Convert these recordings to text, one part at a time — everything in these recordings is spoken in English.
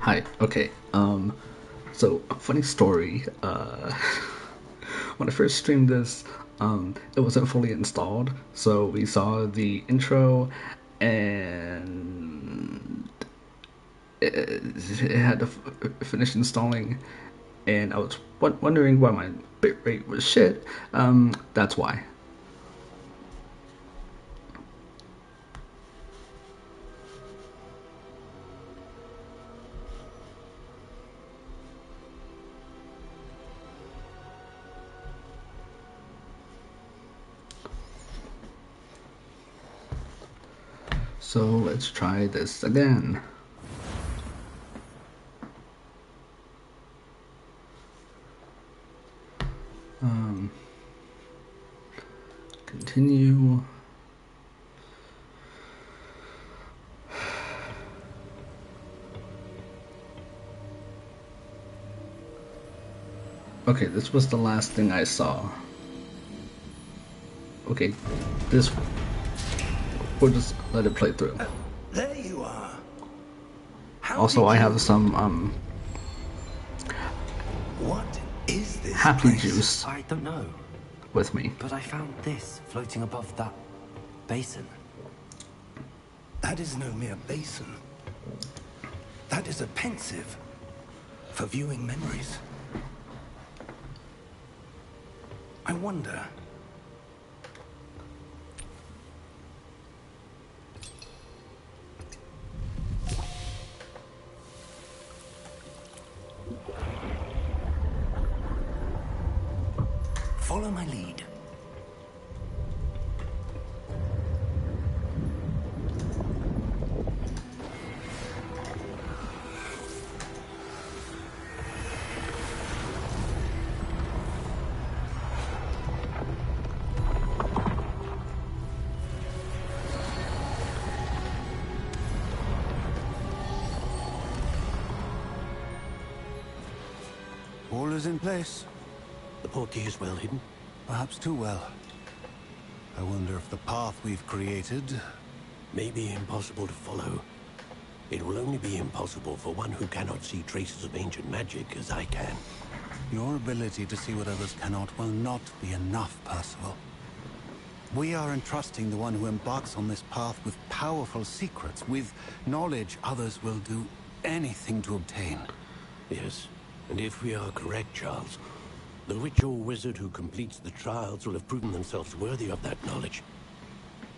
Hi. Okay. So a funny story. When I first streamed this, it wasn't fully installed, so we saw the intro, and it had to finish installing, and I was wondering why my bitrate was shit. That's why. So let's try this again. Continue. Okay, this was the last thing I saw. Okay, this... We'll just let it play through. There you are. Also, I have some, What is this happy place? juice I don't know, with me. but I found this floating above that basin. That is no mere basin. That is a pensive for viewing memories. I wonder... Follow my lead. All is in place. The portkey is well hidden. Perhaps too well. I wonder if the path we've created... May be impossible to follow. It will only be impossible for one who cannot see traces of ancient magic as I can. Your ability to see what others cannot will not be enough, Percival. We are entrusting the one who embarks on this path with powerful secrets, with knowledge others will do anything to obtain. Yes, and if we are correct, Charles, the witch or wizard who completes the trials will have proven themselves worthy of that knowledge.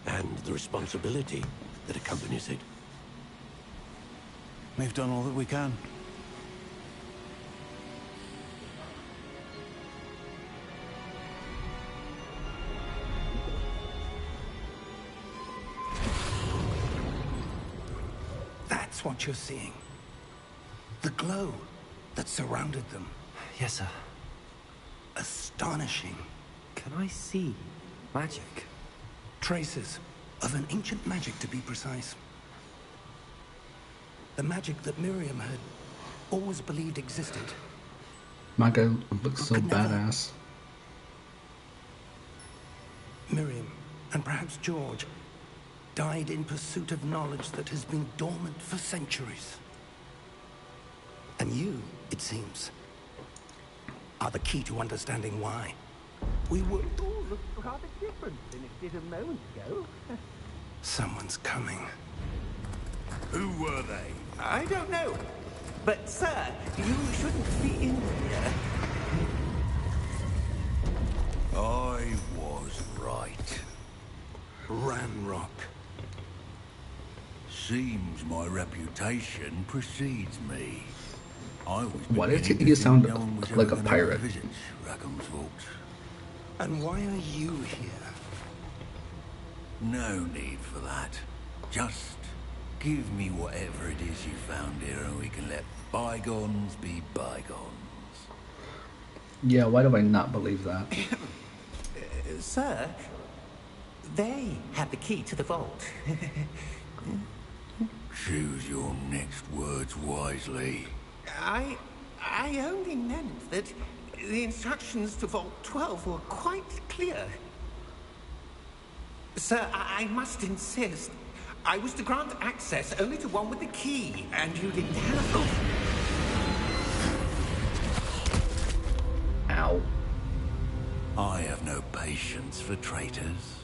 And the responsibility that accompanies it. We've done all that we can. That's what you're seeing. The glow that surrounded them. Yes, sir. Astonishing. Can I see magic? Traces of an ancient magic, to be precise. The magic that Miriam had always believed existed. My guy looks so Could never. badass. Miriam, and perhaps George, died in pursuit of knowledge that has been dormant for centuries. And you, it seems, are the key to understanding why. We would all look rather different than it did a moment ago. Someone's coming. Who were they? I don't know. But, sir, you shouldn't be in here. I was right. Ramrock. Seems my reputation precedes me. I was Why does beginning he to sound think no one was like ever a gonna pirate? Visit Rackham's Vault. And why are you here? No need for that. Just give me whatever it is you found here and we can let bygones be bygones. Yeah, why do I not believe that? Sir, they had the key to the vault. Choose your next words wisely. I only meant that the instructions to Vault 12 were quite clear. Sir, I must insist. I was to grant access only to one with the key, and you didn't have... I have no patience for traitors.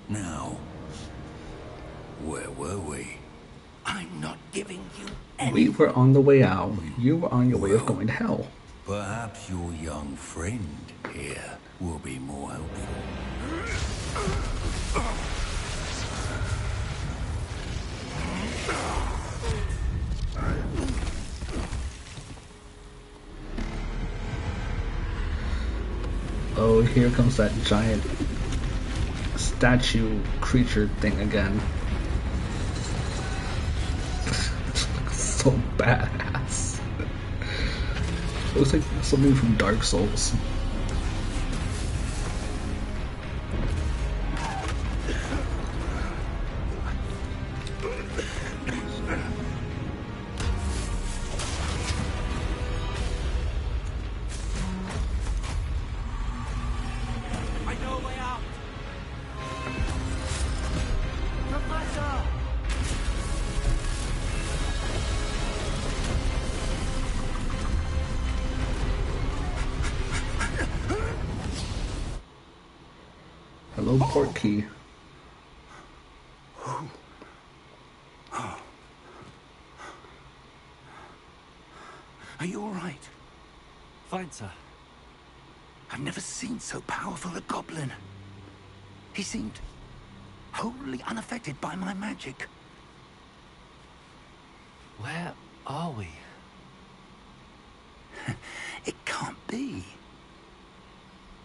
Now, where were we? I'm not giving you We anything. were on the way out. You were on your way of Well, going to hell. Perhaps your young friend here will be more helpful. Oh, here comes that giant statue creature thing again. So badass. Looks like something from Dark Souls. I know a way out. Hello, Portkey. Are you all right? Fine, sir. I've never seen so powerful a goblin. He seemed wholly unaffected by my magic. Where are we? It can't be.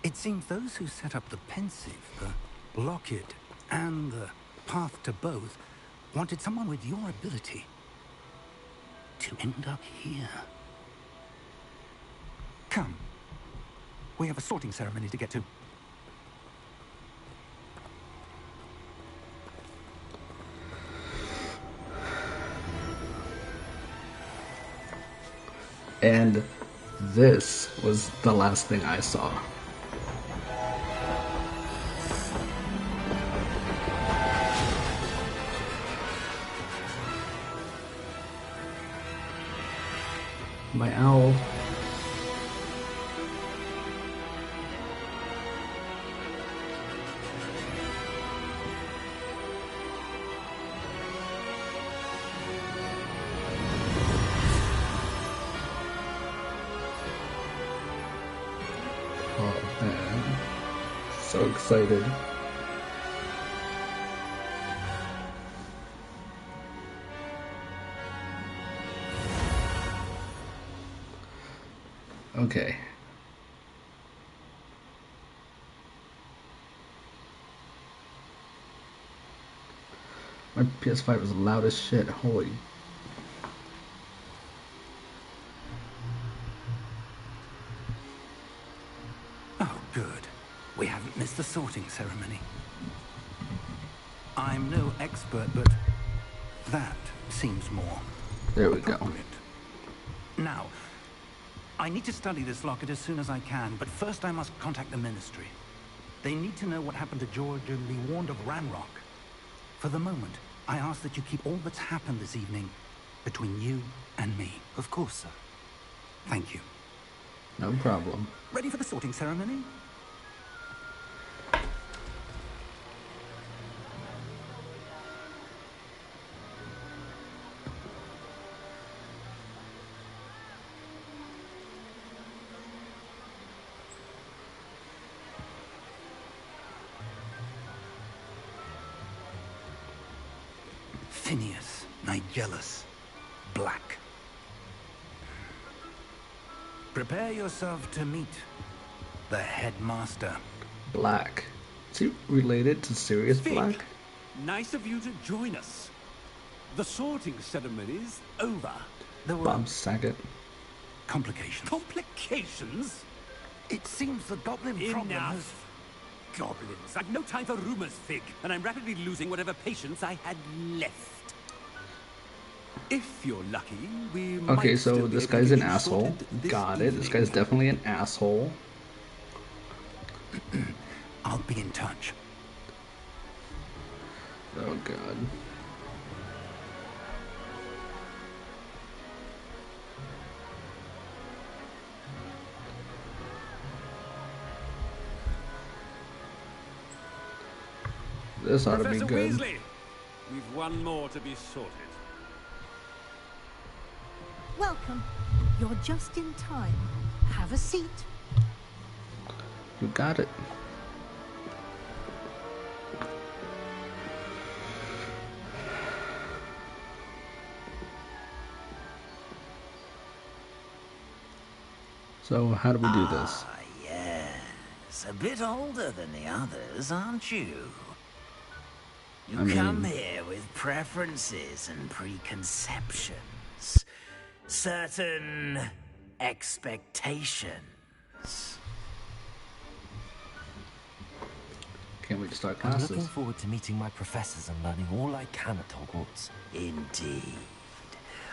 It seems those who set up the pensive, the locket, and the path to both wanted someone with your ability to end up here. Come. We have a sorting ceremony to get to. And this was the last thing I saw. My owl. Oh man, so excited. Okay. My PS5 is loud as shit, holy. Oh, good. We haven't missed the sorting ceremony. I'm no expert, but that seems more There we go. appropriate. Now, I need to study this locket as soon as I can, but first I must contact the Ministry. They need to know what happened to George and be warned of Ranrock. For the moment, I ask that you keep all that's happened this evening between you and me. Of course, sir. Thank you. No problem. Ready for the sorting ceremony? Phineas, Nigellus, Black. Prepare yourself to meet the headmaster. Black. Is he related to Sirius Vic, Black? nice of you to join us. The sorting ceremony's over. There were Bob Saget. complications. Complications? It seems the goblin problem has... Enough. Goblins. I've no time for rumors, Fig, and I'm rapidly losing whatever patience I had left. If you're lucky, we might Okay, still so be this able to guy's get an you asshole. sorted this Got it. This evening. guy's definitely an asshole. I'll be in touch. Oh god. This ought to be Professor good. Weasley, we've one more to be sorted. Welcome. You're just in time. Have a seat. You got it. So, how do we do this? Ah, yes. A bit older than the others, aren't you? You come here with preferences and preconceptions. Certain expectations. Can't wait to start I'm classes. looking forward to meeting my professors and learning all I can at Hogwarts. Indeed.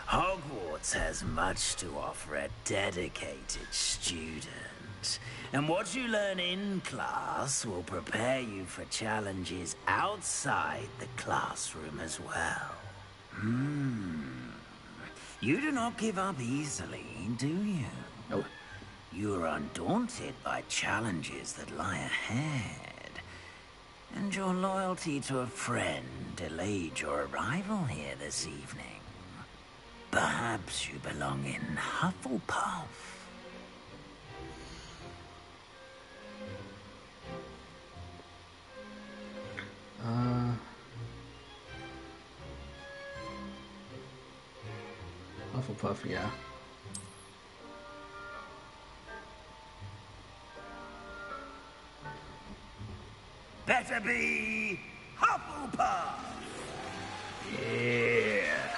Hogwarts has much to offer a dedicated student. And what you learn in class will prepare you for challenges outside the classroom as well. You do not give up easily, do you? Nope. You are undaunted by challenges that lie ahead. And your loyalty to a friend delayed your arrival here this evening. Perhaps you belong in Hufflepuff. Hufflepuff, yeah. Better be Hufflepuff! Yeah.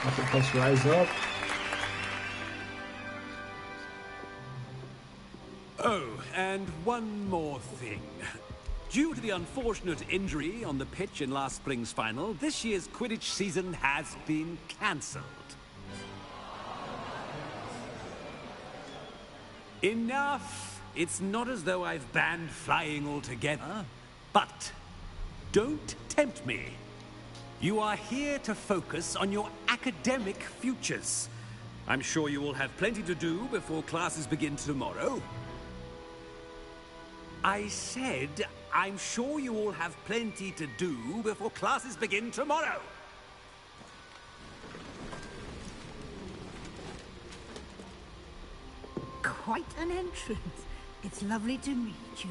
Hufflepuffs rise up. Oh, and one more thing. Due to the unfortunate injury on the pitch in last spring's final, this year's Quidditch season has been cancelled. Enough! It's not as though I've banned flying altogether, but don't tempt me. You are here to focus on your academic futures. I'm sure you will have plenty to do before classes begin tomorrow. I said, I'm sure you all have plenty to do before classes begin tomorrow. Quite an entrance. It's lovely to meet you.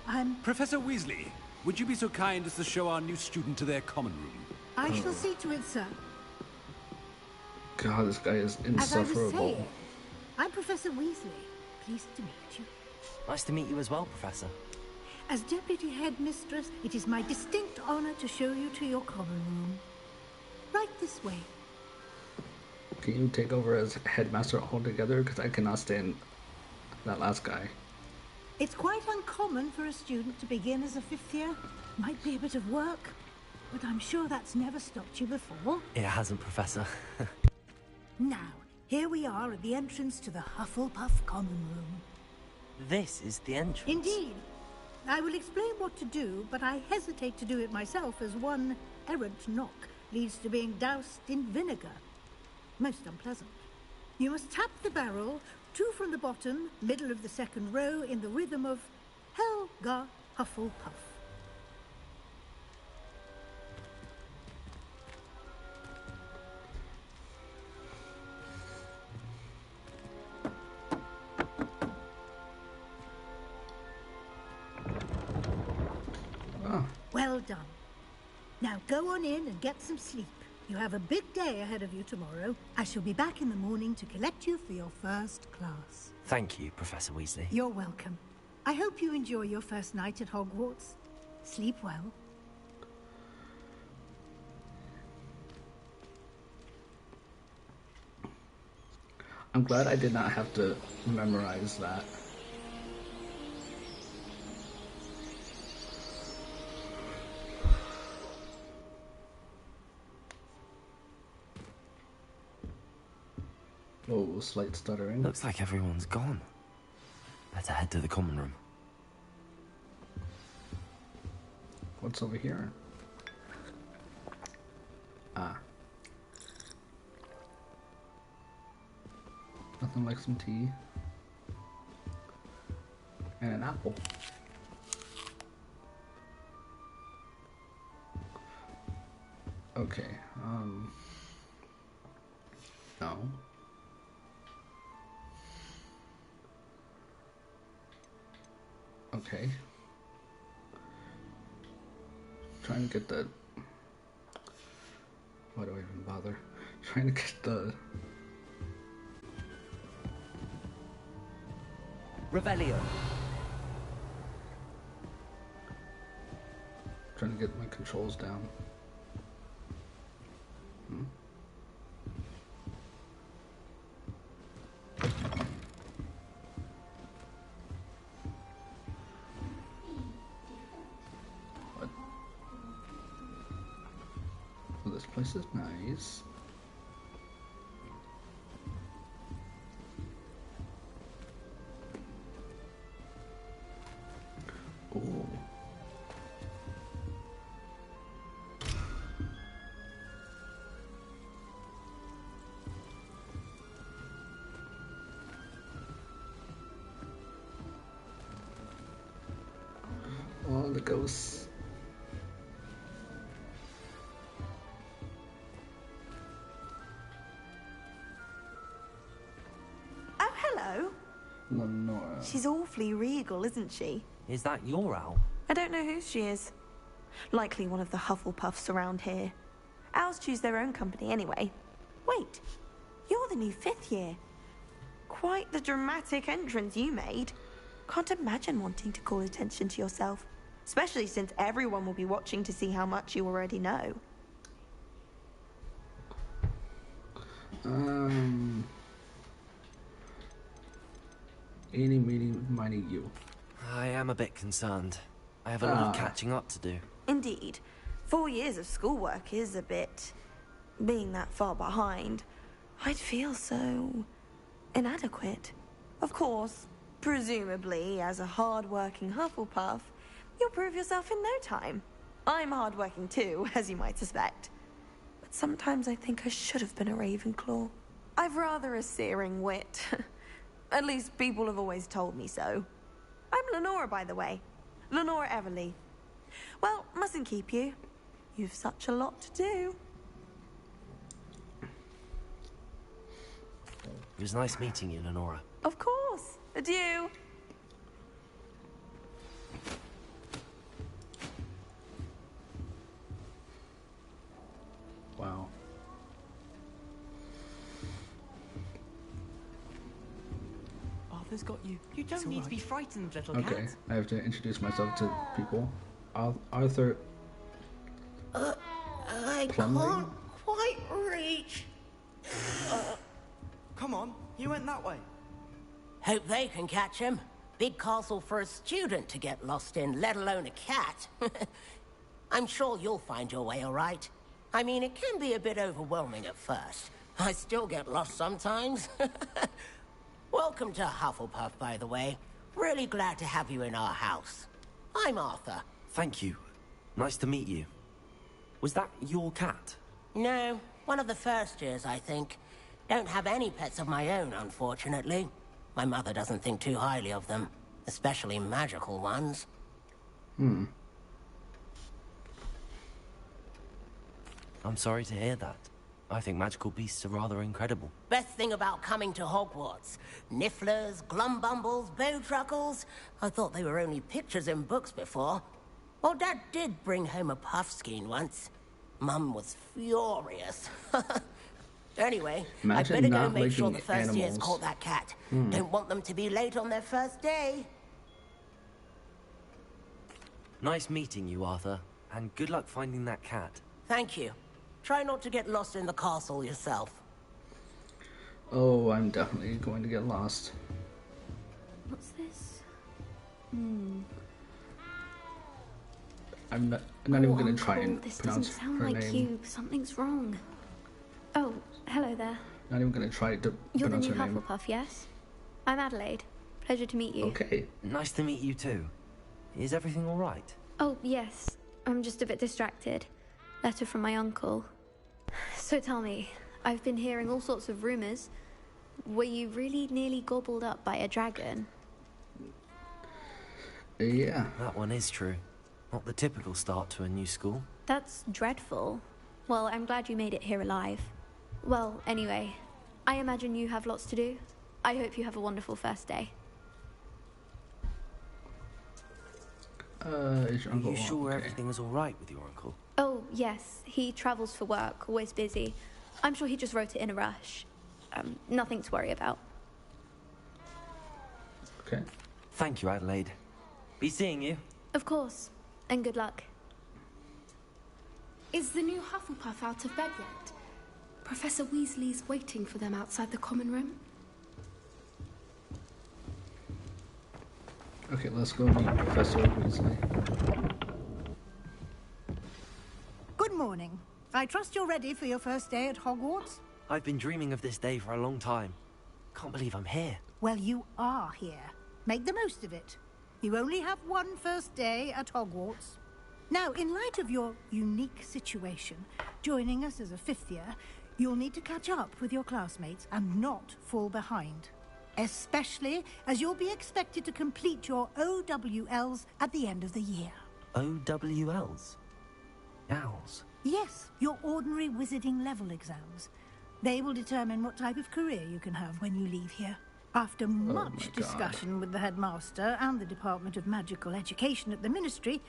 I'm... Professor Weasley, would you be so kind as to show our new student to their common room? I shall see to it, sir. God, this guy is As I was insufferable. saying, I'm Professor Weasley. Pleased to meet you. Nice to meet you as well, Professor. As Deputy Headmistress, it is my distinct honor to show you to your common room. Right this way. Can you take over as headmaster altogether? Because I cannot stand that last guy. It's quite uncommon for a student to begin as a fifth year. Might be a bit of work, but I'm sure that's never stopped you before. It hasn't, Professor. Now, here we are at the entrance to the Hufflepuff common room. This is the entrance. Indeed. I will explain what to do, but I hesitate to do it myself as one errant knock leads to being doused in vinegar. Most unpleasant. You must tap the barrel, 2 from the bottom, middle of the second row, in the rhythm of Helga Hufflepuff. Well done. Now go on in and get some sleep. You have a big day ahead of you tomorrow. I shall be back in the morning to collect you for your first class. Thank you, Professor Weasley. You're welcome. I hope you enjoy your first night at Hogwarts. Sleep well. I'm glad I did not have to memorize that. Oh, slight stuttering. Looks like everyone's gone. Better head to the common room. What's over here? Ah. Nothing like some tea. And an apple. Okay, no. Okay. Trying to get the... Why do I even bother? Trying to get the... Revelio. Trying to get my controls down. What? Well, this place is nice. Ooh. All the ghosts. Oh, hello. Lenora. She's awfully regal, isn't she? Is that your owl? I don't know who she is. Likely one of the Hufflepuffs around here. Owls choose their own company anyway. Wait, you're the new 5th year. Quite the dramatic entrance you made. Can't imagine wanting to call attention to yourself, especially since everyone will be watching to see how much you already know. Eeny, meeny, miny, you. I am a bit concerned. I have a lot of catching up to do. Indeed. 4 years of schoolwork is a bit... Being that far behind, I'd feel so... inadequate. Of course, presumably, as a hard-working Hufflepuff, you'll prove yourself in no time. I'm hard-working too, as you might suspect. But sometimes I think I should have been a Ravenclaw. I've rather a searing wit. At least people have always told me so. I'm Lenora, by the way. Lenora Everly. Well, mustn't keep you. You've such a lot to do. It was nice meeting you, Lenora. Of course. Adieu. Wow. Arthur's got you. You don't need to be frightened, little cat. Okay, I have to introduce myself to people. Arthur... I Plumley? can't quite reach. Come on, you went that way. Hope they can catch him. Big castle for a student to get lost in, let alone a cat. I'm sure you'll find your way all right. I mean, it can be a bit overwhelming at first. I still get lost sometimes. Welcome to Hufflepuff, by the way. Really glad to have you in our house. I'm Arthur. Thank you. Nice to meet you. Was that your cat? No, one of the first years, I think. Don't have any pets of my own, unfortunately. My mother doesn't think too highly of them, especially magical ones. I'm sorry to hear that. I think magical beasts are rather incredible. Best thing about coming to Hogwarts. Nifflers, glumbumbles, bowtruckles. I thought they were only pictures in books before. Well, Dad did bring home a puffskein once. Mum was furious. Anyway, Imagine I'd better go not make sure liking the first years animals. caught that cat. Don't want them to be late on their first day. Nice meeting you, Arthur. And good luck finding that cat. Thank you. Try not to get lost in the castle yourself. Oh, I'm definitely going to get lost. What's this? I'm not even going to try and This pronounce doesn't sound her like name. you. Something's wrong. Oh, hello there. Not even going to try to You're the pronounce new her name. Hufflepuff, yes? I'm Adelaide. Pleasure to meet you. Okay. Nice to meet you too. Is everything all right? Oh, yes. I'm just a bit distracted. Letter from my uncle. So tell me, I've been hearing all sorts of rumours. Were you really nearly gobbled up by a dragon? Yeah. That one is true. Not the typical start to a new school. That's dreadful. Well, I'm glad you made it here alive. Well, anyway, I imagine you have lots to do. I hope you have a wonderful first day. Is your Are uncle you sure okay? everything was all right with your uncle? Oh, yes. He travels for work, always busy. I'm sure he just wrote it in a rush. Nothing to worry about. Okay. Thank you, Adelaide. Be seeing you. Of course. And good luck. Is the new Hufflepuff out of bed yet? Professor Weasley's waiting for them outside the common room. Okay, let's go meet Professor Weasley. Good morning. I trust you're ready for your first day at Hogwarts? I've been dreaming of this day for a long time. Can't believe I'm here. Well, you are here. Make the most of it. You only have one first day at Hogwarts. Now, in light of your unique situation, joining us as a fifth year, you'll need to catch up with your classmates and not fall behind. Especially as you'll be expected to complete your OWLs at the end of the year. OWLs? Owls? Yes, your ordinary wizarding level exams. They will determine what type of career you can have when you leave here. After much discussion with the headmaster and the Department of Magical Education at the Ministry,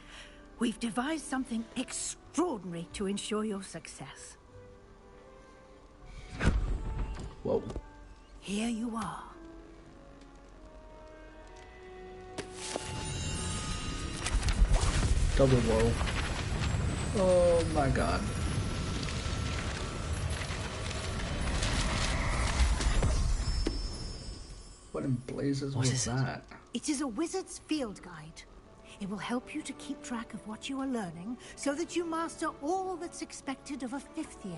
we've devised something extraordinary to ensure your success. Whoa. Here you are. Double whoa. Oh my god. What in blazes was that? It is a wizard's field guide. It will help you to keep track of what you are learning so that you master all that's expected of a fifth year.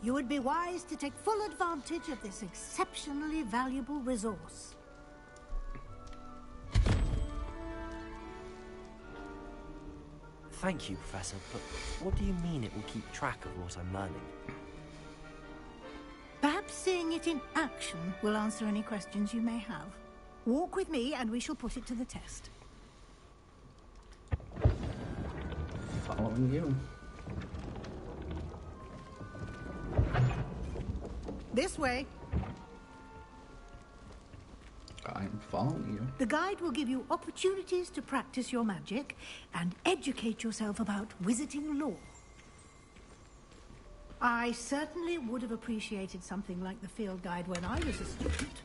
You would be wise to take full advantage of this exceptionally valuable resource. Thank you, Professor, but what do you mean it will keep track of what I'm learning? Perhaps seeing it in action will answer any questions you may have. Walk with me and we shall put it to the test. Following you. This way. I'm following you. The guide will give you opportunities to practice your magic and educate yourself about wizarding lore. I certainly would have appreciated something like the field guide when I was a student.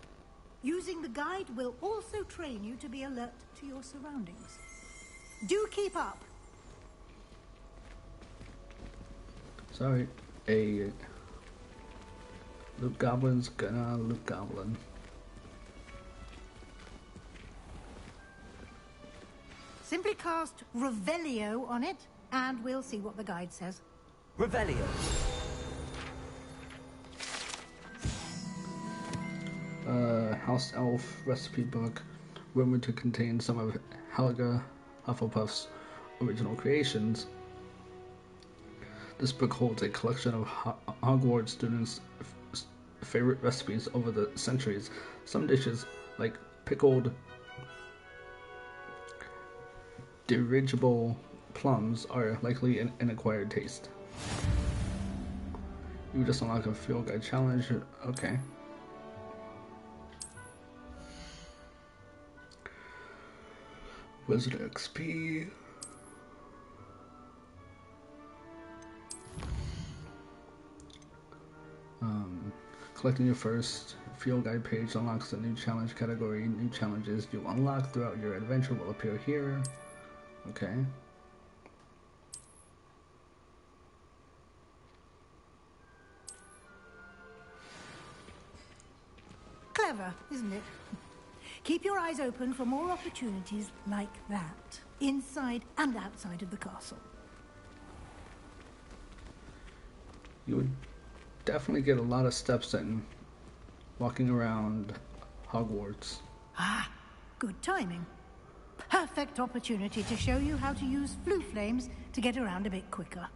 Using the guide will also train you to be alert to your surroundings. Do keep up. Sorry, a Luke Goblin's gonna Luke Goblin. Simply cast Revelio on it, and we'll see what the guide says. Revelio. House Elf recipe book, rumored to contain some of Helga Hufflepuff's original creations. This book holds a collection of Hogwarts students' favorite recipes over the centuries. Some dishes, like pickled dirigible plums, are likely an acquired taste. You just unlock a field guide challenge. Okay. Wizard XP. Collecting your first field guide page unlocks a new challenge category. New challenges you unlock throughout your adventure will appear here. Okay. Clever, isn't it? Keep your eyes open for more opportunities like that, inside and outside of the castle. You would definitely get a lot of steps in walking around Hogwarts. Ah, good timing. Perfect opportunity to show you how to use flue flames to get around a bit quicker.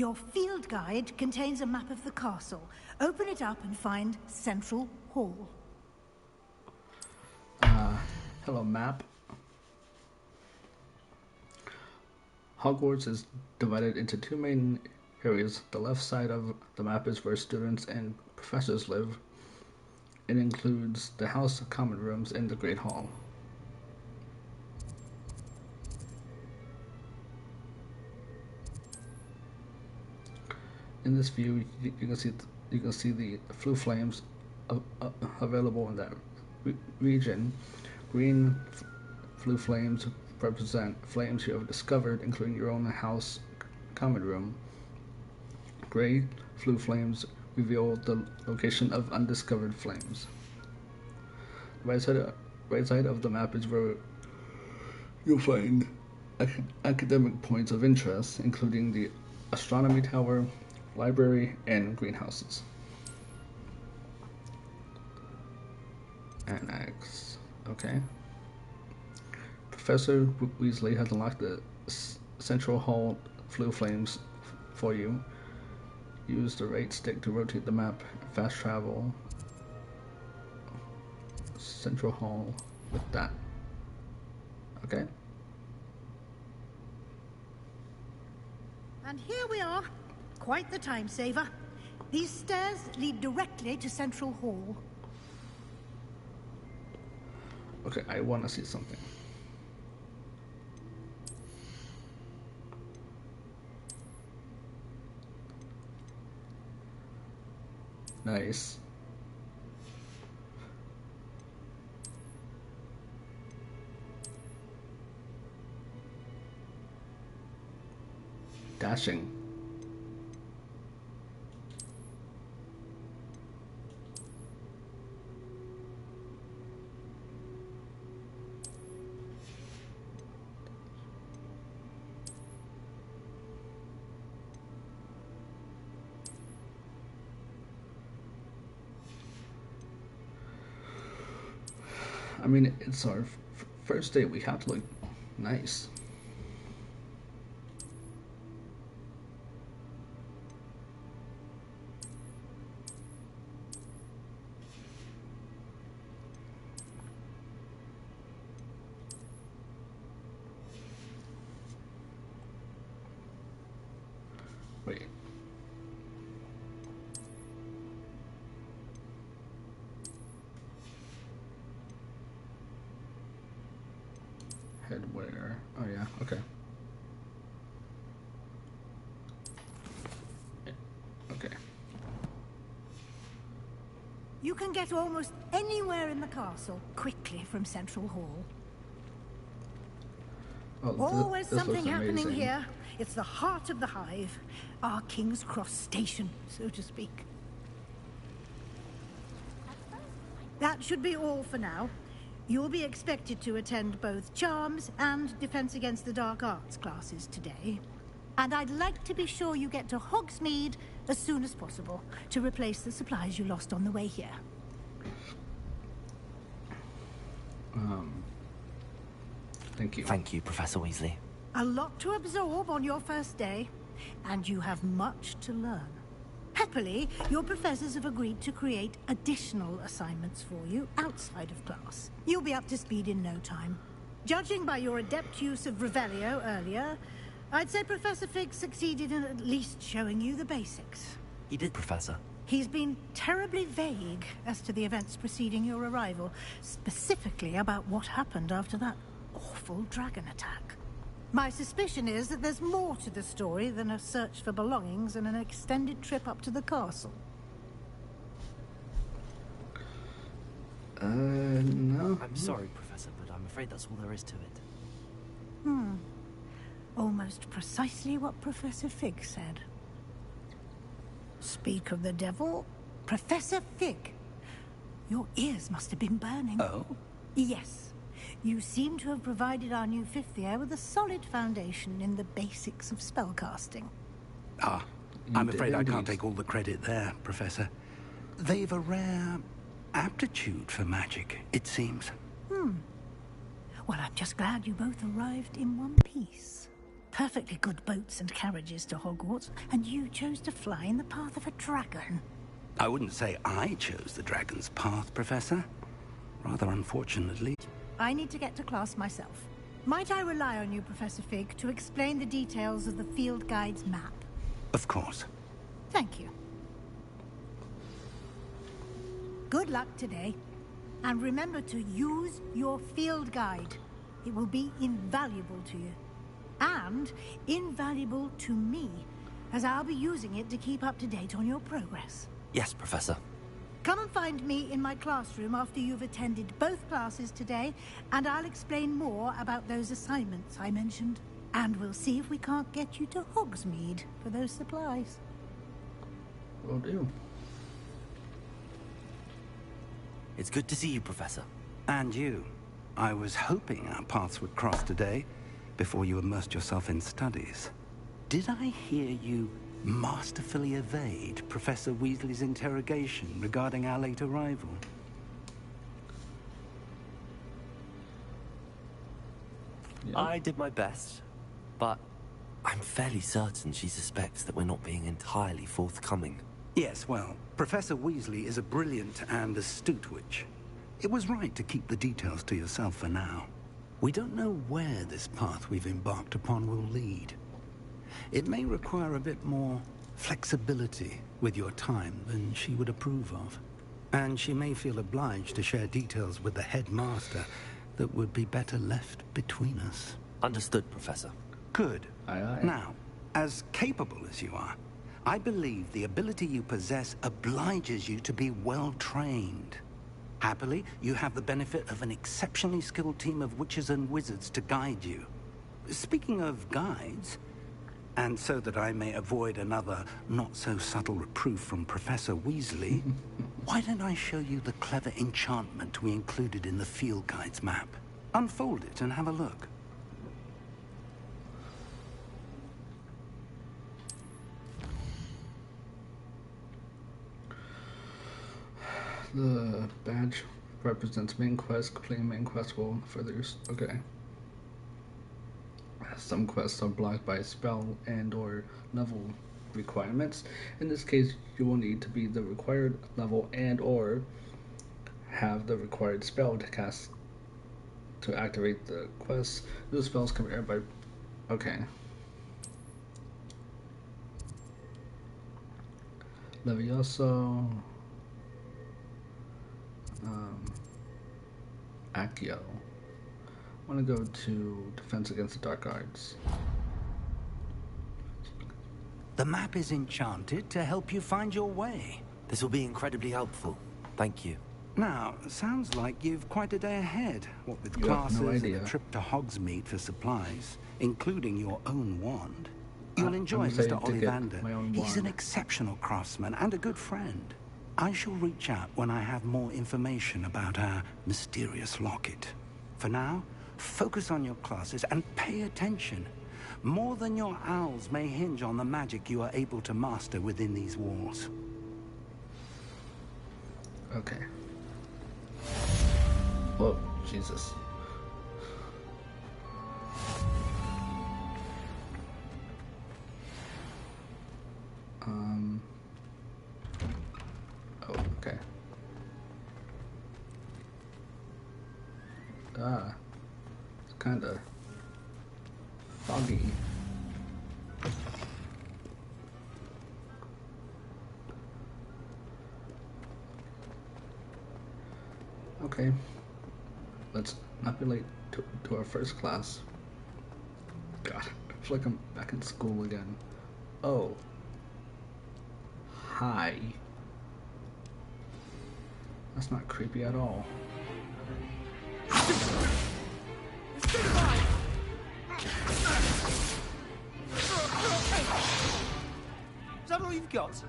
Your field guide contains a map of the castle. Open it up and find Central Hall. Hello, map. Hogwarts is divided into two main areas. The left side of the map is where students and professors live. It includes the House of Common Rooms and the Great Hall. In this view, you can see the flue flames available in that region. Green flue flames represent flames you have discovered, including your own house common room. Gray flue flames reveal the location of undiscovered flames. The right side of the map is where you'll find academic points of interest, including the astronomy tower, library, and greenhouses. Annex. Okay. Professor Weasley has unlocked the Central Hall flue flames for you. Use the right stick to rotate the map. Fast travel. Central Hall with that. Okay. And here we are. Quite the time saver. These stairs lead directly to Central Hall. Okay, I want to see something. Nice. Dashing. I mean, it's our first day. We have to look nice. Wait. Headwear. Oh yeah, okay. Okay. You can get almost anywhere in the castle quickly from Central Hall. Oh, Always this something looks happening amazing. here. It's the heart of the hive. Our King's Cross station, so to speak. That should be all for now. You'll be expected to attend both Charms and Defense Against the Dark Arts classes today. And I'd like to be sure you get to Hogsmeade as soon as possible to replace the supplies you lost on the way here. Thank you. Thank you, Professor Weasley. A lot to absorb on your first day, and you have much to learn. Happily, your professors have agreed to create additional assignments for you outside of class. You'll be up to speed in no time. Judging by your adept use of Revelio earlier, I'd say Professor Fig succeeded in at least showing you the basics. He did, Professor. He's been terribly vague as to the events preceding your arrival, specifically about what happened after that awful dragon attack. My suspicion is that there's more to the story than a search for belongings and an extended trip up to the castle. No. I'm sorry, Professor, but I'm afraid that's all there is to it. Almost precisely what Professor Fig said. Speak of the devil, Professor Fig. Your ears must have been burning. Oh? Yes. You seem to have provided our new fifth year with a solid foundation in the basics of spellcasting. Ah, I'm afraid I can't take all the credit there, Professor. They've a rare aptitude for magic, it seems. Well, I'm just glad you both arrived in one piece. perfectly good boats and carriages to Hogwarts, and you chose to fly in the path of a dragon. I wouldn't say I chose the dragon's path, Professor. Rather unfortunately. I need to get to class myself. Might I rely on you, Professor Fig, to explain the details of the field guide's map? Of course. Thank you. Good luck today. And remember to use your field guide. It will be invaluable to you. And invaluable to me, as I'll be using it to keep up to date on your progress. Yes, Professor. Come and find me in my classroom after you've attended both classes today, and I'll explain more about those assignments I mentioned. And we'll see if we can't get you to Hogsmeade for those supplies. Will do. It's good to see you, Professor. And you. I was hoping our paths would cross today, before you immersed yourself in studies. Did I hear you masterfully evade Professor Weasley's interrogation regarding our late arrival? Yeah. I did my best, but I'm fairly certain she suspects that we're not being entirely forthcoming. Yes, well, Professor Weasley is a brilliant and astute witch. It was right to keep the details to yourself for now. We don't know where this path we've embarked upon will lead. It may require a bit more flexibility with your time than she would approve of. And she may feel obliged to share details with the headmaster that would be better left between us. Understood, Professor. Good. Aye, aye. Now, as capable as you are, I believe the ability you possess obliges you to be well trained. Happily, you have the benefit of an exceptionally skilled team of witches and wizards to guide you. Speaking of guides, and so that I may avoid another not-so-subtle reproof from Professor Weasley, why don't I show you the clever enchantment we included in the field guide's map? Unfold it and have a look. The badge represents main quest. Completing main quest will further use. Okay. Some quests are blocked by spell and or level requirements. In this case, you will need to be the required level and or have the required spell to cast to activate the quest. Those spells can be earned by... Okay. Levioso. Accio. I want to go to Defense Against the Dark Arts. The map is enchanted to help you find your way. This will be incredibly helpful. Thank you. Now, sounds like you've quite a day ahead. What with You have classes no and idea. a trip to Hogsmeade for supplies, including your own wand. You'll enjoy I'm excited Mr. to get Ollivander. my own He's an wand. exceptional craftsman and a good friend. I shall reach out when I have more information about our mysterious locket. For now, focus on your classes and pay attention. More than your owls may hinge on the magic you are able to master within these walls. Okay. Whoa, Jesus. Oh, okay. It's kinda foggy. Okay, let's not be late to our first class. God, I feel like I'm back in school again. Oh. Hi. That's not creepy at all. Is that all you've got?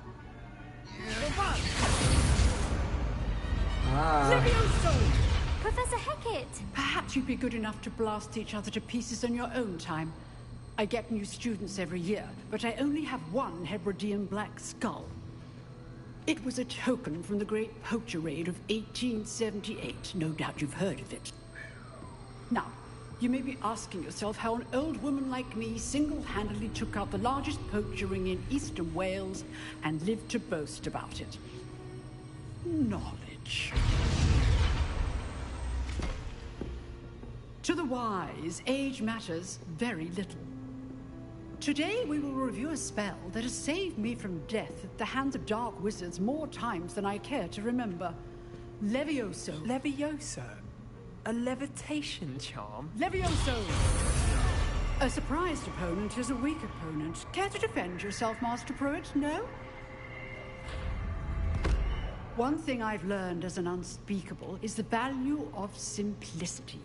Professor Hecat! Perhaps you'd be good enough to blast each other to pieces on your own time. I get new students every year, but I only have one Hebridean black skull. It was a token from the Great Poacher Raid of 1878. No doubt you've heard of it. Now, You may be asking yourself how an old woman like me single-handedly took out the largest poacher ring in eastern Wales and lived to boast about it. Knowledge. To the wise, age matters very little. Today we will review a spell that has saved me from death at the hands of dark wizards more times than I care to remember. Levioso. Levioso? A levitation charm? Levioso! A surprised opponent is a weak opponent. Care to defend yourself, Master Pruitt? No? One thing I've learned as an unspeakable is the value of simplicity,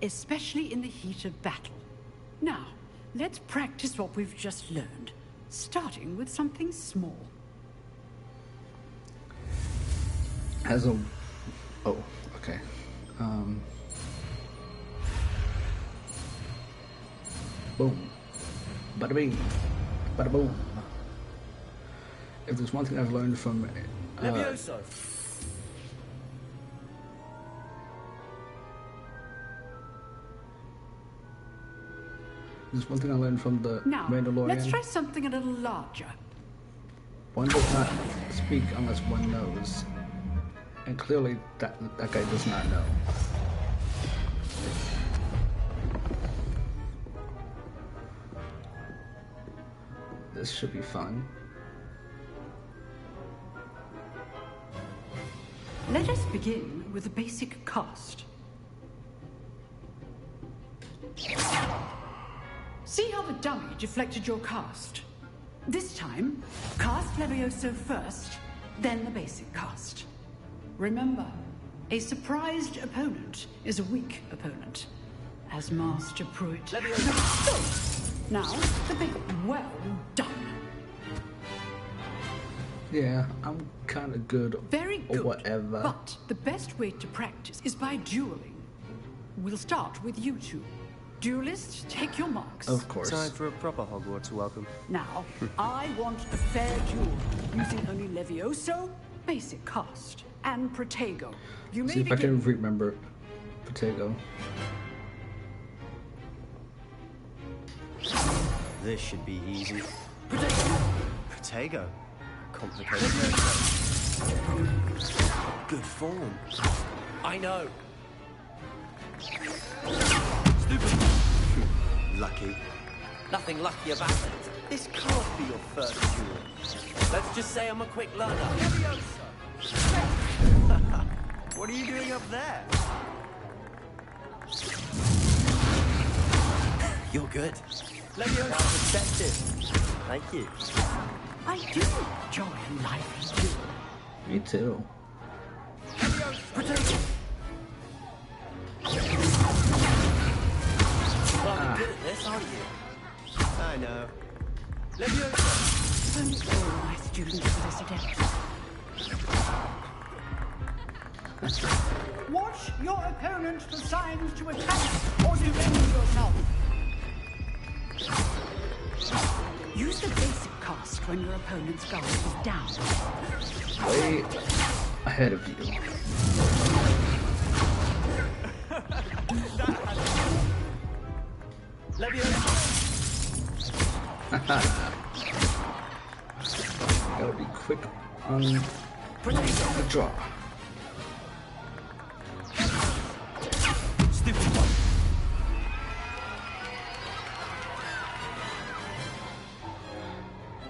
especially in the heat of battle. Now, let's practice what we've just learned, starting with something small. As a... Oh, okay. Boom. Bada bing. Bada boom. If there's one thing I've learned from... Levioso! There's one thing I learned from the Mandalorian. Let's try something a little larger. One does not speak unless one knows. And clearly that guy does not know. This should be fun. Let us begin with a basic cast. See how the dummy deflected your cast? This time, cast Levioso first, then the basic cast. Remember, a surprised opponent is a weak opponent, as Master Pruitt. Levioso! Now, the big well done. Yeah, I'm kind of good. Very good. Or whatever. But the best way to practice is by dueling. We'll start with you two. Duelists, take your marks. Of course. Time for a proper Hogwarts welcome. Now, I want a fair duel, using only Levioso, basic cast, and Protego. You may see if I can remember Protego. This should be easy. Protego. Complicated. Good form. I know. Stupid. Lucky. Nothing lucky about it. This can't be your first duel. Let's just say I'm a quick learner. What are you doing up there? You're good. Leviosa perspective. Thank you. I do enjoy a lively duel. Me too. Well, you're good at this, aren't you? I know. Leviosa. Only all my students for this attempt. Watch your opponent for signs to attack or defend yourself. Use the basic cast when your opponent's guard is down. Way ahead of you. Gotta be quick on the draw. Stupid one.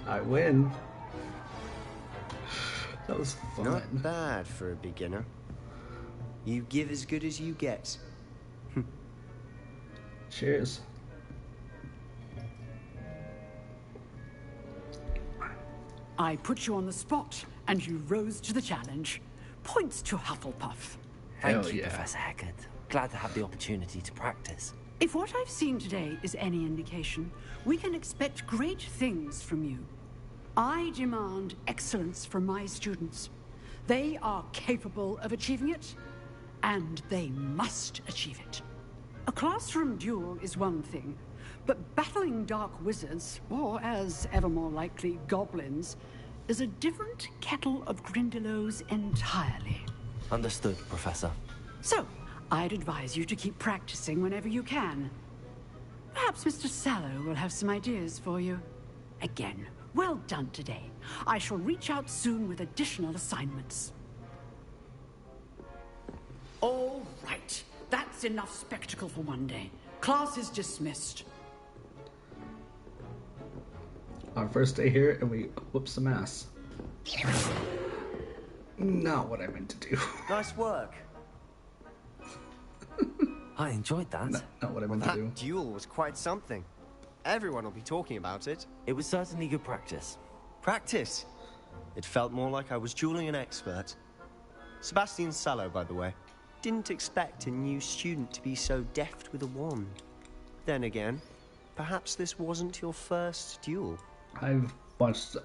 I win. That was fun. Not bad for a beginner. You give as good as you get. Cheers. I put you on the spot, and you rose to the challenge. Points to Hufflepuff. Thank you, Professor Heckard. Glad to have the opportunity to practice. If what I've seen today is any indication, we can expect great things from you. I demand excellence from my students. They are capable of achieving it, and they must achieve it. A classroom duel is one thing, but battling dark wizards, or as ever more likely, goblins, is a different kettle of Grindylows entirely. Understood, Professor. So, I'd advise you to keep practicing whenever you can. Perhaps Mr. Sallow will have some ideas for you. Again, well done today. I shall reach out soon with additional assignments. All right. That's enough spectacle for one day. Class is dismissed. Our first day here, and we whoop some ass. Not what I meant to do. Nice work. I enjoyed that. Not what I meant to do. That duel was quite something. Everyone will be talking about it. It was certainly good practice. Practice? It felt more like I was dueling an expert. Sebastian Sallow, by the way. Didn't expect a new student to be so deft with a wand. Then again, perhaps this wasn't your first duel. I've watched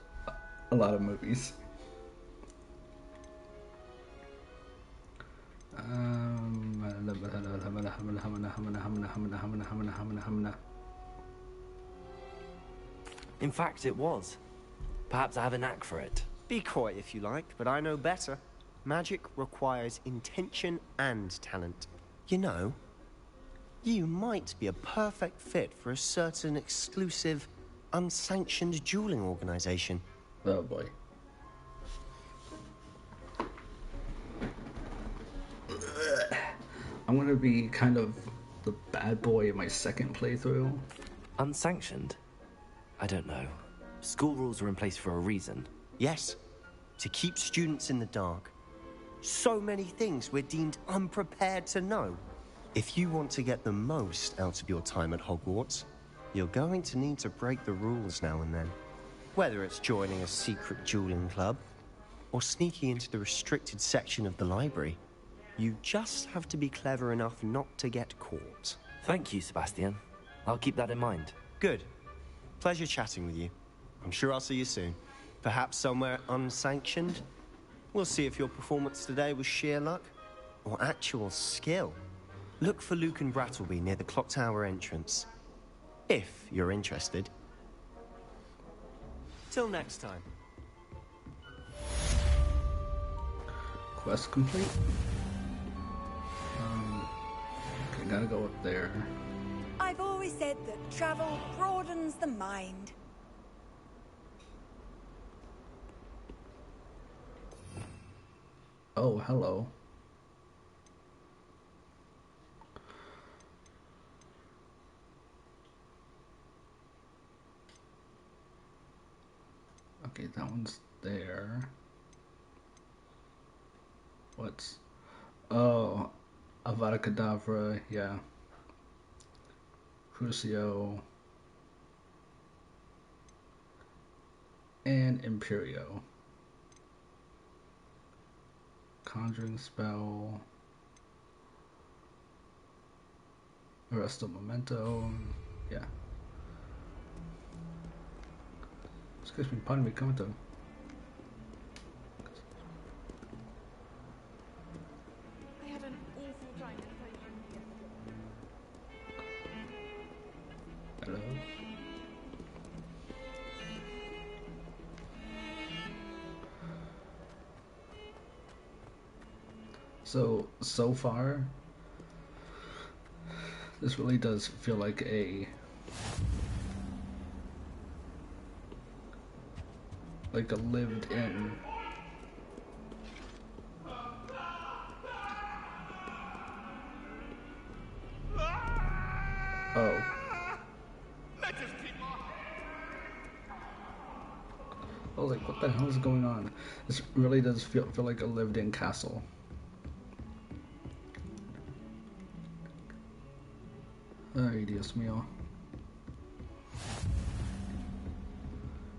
a lot of movies. In fact, it was. Perhaps I have a knack for it. Be coy if you like, but I know better. Magic requires intention and talent. You know, you might be a perfect fit for a certain exclusive, unsanctioned dueling organization. Oh boy. I'm gonna be kind of the bad boy in my second playthrough. Unsanctioned? I don't know. School rules are in place for a reason. Yes, to keep students in the dark. So many things we're deemed unprepared to know. If you want to get the most out of your time at Hogwarts, you're going to need to break the rules now and then. Whether it's joining a secret dueling club, or sneaking into the restricted section of the library, you just have to be clever enough not to get caught. Thank you, Sebastian. I'll keep that in mind. Good. Pleasure chatting with you. I'm sure I'll see you soon. Perhaps somewhere unsanctioned? We'll see if your performance today was sheer luck or actual skill. Look for Luke and Brattleby near the clock tower entrance. If you're interested. Till next time. Quest complete. Okay, gotta go up there. I've always said that travel broadens the mind. Oh, hello. Okay, that one's there. What's... Oh, Avada Kedavra, yeah. Crucio. And Imperio. Conjuring spell. Arresto Memento. Yeah. Excuse me, pardon me, come to. I had an awful time in Hello. So far, this really does feel like a lived-in oh. I was like, what the hell is going on? This really does feel like a lived-in castle. Ay, Dios mío.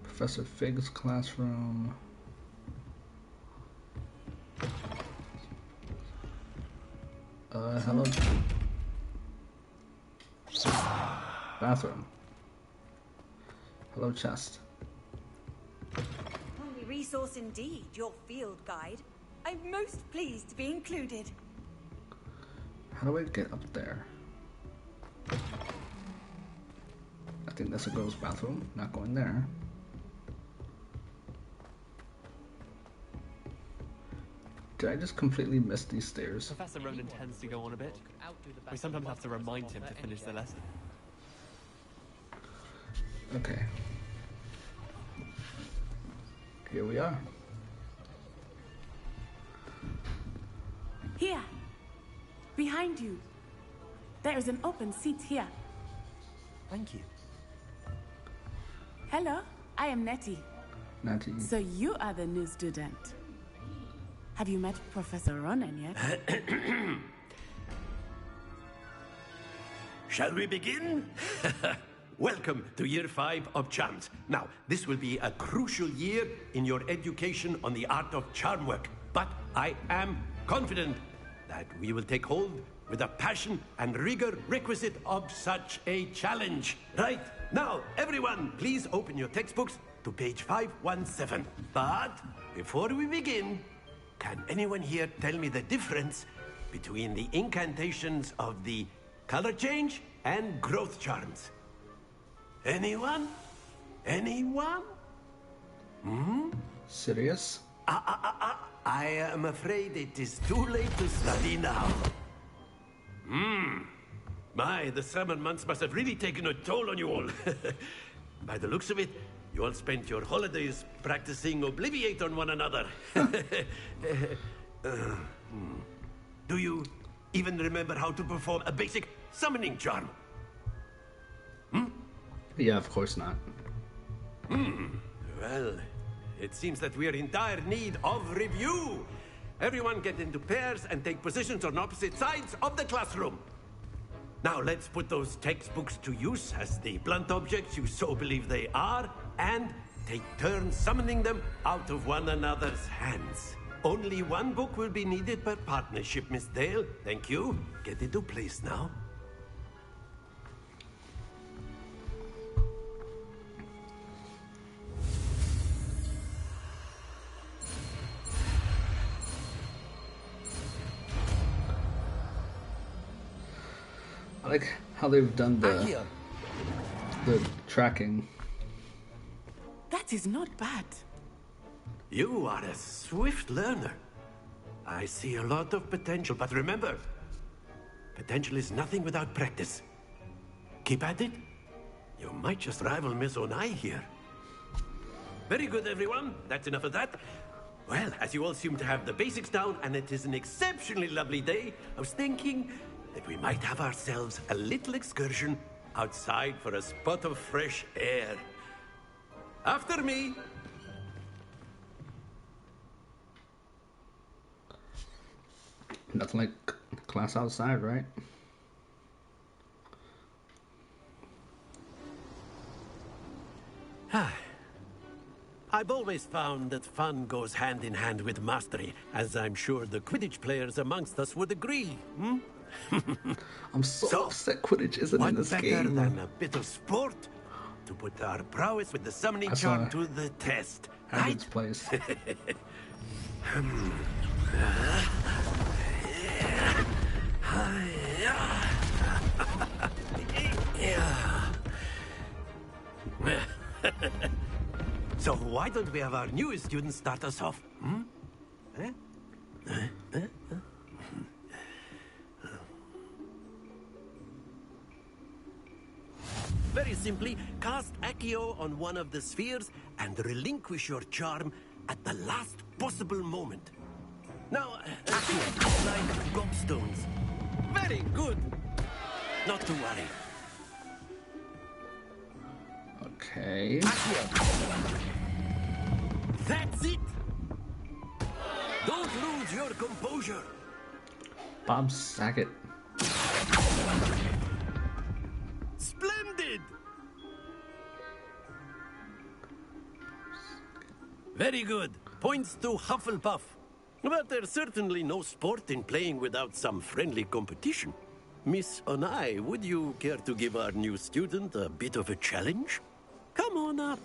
Professor Fig's classroom. Hello. Bathroom. Hello, chest. Only resource indeed, your field guide. I'm most pleased to be included. How do I get up there? I think that's a girl's bathroom. Not going there. Did I just completely miss these stairs? Professor Ronan tends to go on a bit. We sometimes have to remind him to finish the lesson. Okay. Here we are. Here. Behind you. There is an open seat here. Thank you. Hello, I am Nettie. Nettie. So you are the new student. Have you met Professor Ronan yet? Shall we begin? Welcome to Year 5 of Charms. Now, this will be a crucial year in your education on the art of charm work. But I am confident that we will take hold with the passion and rigor requisite of such a challenge. Right, now, everyone, please open your textbooks to page 517. But before we begin, can anyone here tell me the difference between the incantations of the color change and growth charms? Anyone? Anyone? Hmm? Serious? I am afraid it is too late to study now. My, the summer months must have really taken a toll on you all. By the looks of it, you all spent your holidays practicing Obliviate on one another. Do you even remember how to perform a basic summoning charm? Yeah, of course not. Well, it seems that we are in dire need of review. Everyone get into pairs and take positions on opposite sides of the classroom. Now let's put those textbooks to use as the blunt objects you so believe they are, and take turns summoning them out of one another's hands. Only one book will be needed per partnership, Miss Dale. Thank you. Get into place now. I like how they've done the tracking. That is not bad. You are a swift learner. I see a lot of potential, but remember, potential is nothing without practice. Keep at it. You might just rival Miss Onai here. Very good, everyone. That's enough of that. Well, as you all seem to have the basics down, and it is an exceptionally lovely day, I was thinking that we might have ourselves a little excursion outside for a spot of fresh air. After me. Nothing like class outside, right? I've always found that fun goes hand in hand with mastery, as I'm sure the Quidditch players amongst us would agree. I'm so upset Quidditch isn't in this game. Than a bit of sport to put our prowess with the summoning charm to the test. Hagrid's place. So why don't we have our newest student start us off? Very simply, cast Accio on one of the spheres and relinquish your charm at the last possible moment. Now, think like gobstones. Very good. Not to worry. Okay. That's it. Don't lose your composure. Bob Saget. Splendid. Very good. Points to Hufflepuff. But there's certainly no sport in playing without some friendly competition. Miss Onai, would you care to give our new student a bit of a challenge? Come on up.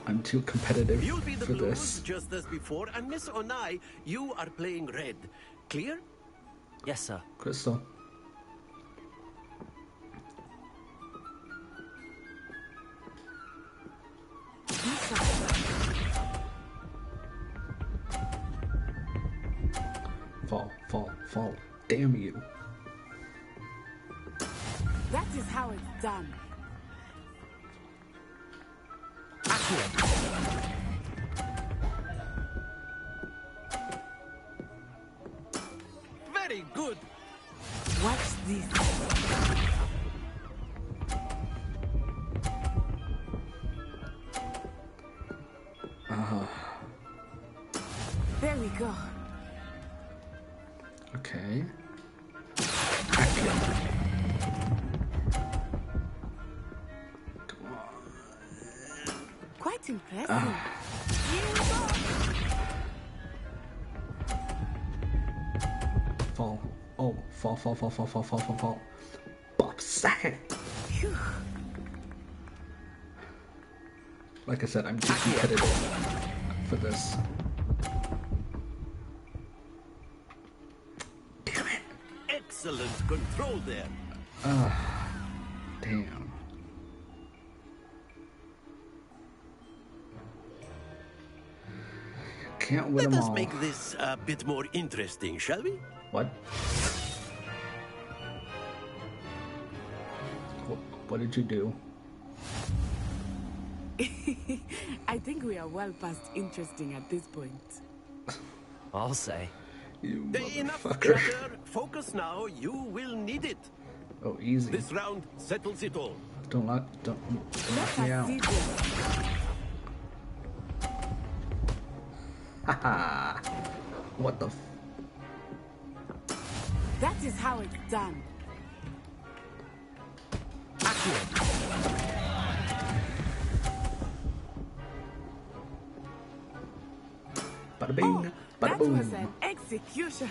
I'm too competitive You'll be the for blues, this. just as before, and Miss Onai, you are playing red. Clear? Yes, sir. Crystal. fall. Damn you. That is how it's done. Very good. Watch this. There we go. Okay. Quite impressive. Fall. Oh, fall. Bop sack. Like I said, I'm too competitive for this. Damn it. Excellent control there. Damn. Can't win Let them us all. make this a bit more interesting, shall we? What? What did you do? I think we are well past interesting at this point. I'll say. You Enough motherfucker. chatter. Focus now. You will need it. Oh, easy. This round settles it all. Don't knock me out. Haha. What the That is how it's done. Bada bing, bada That boom. was an execution.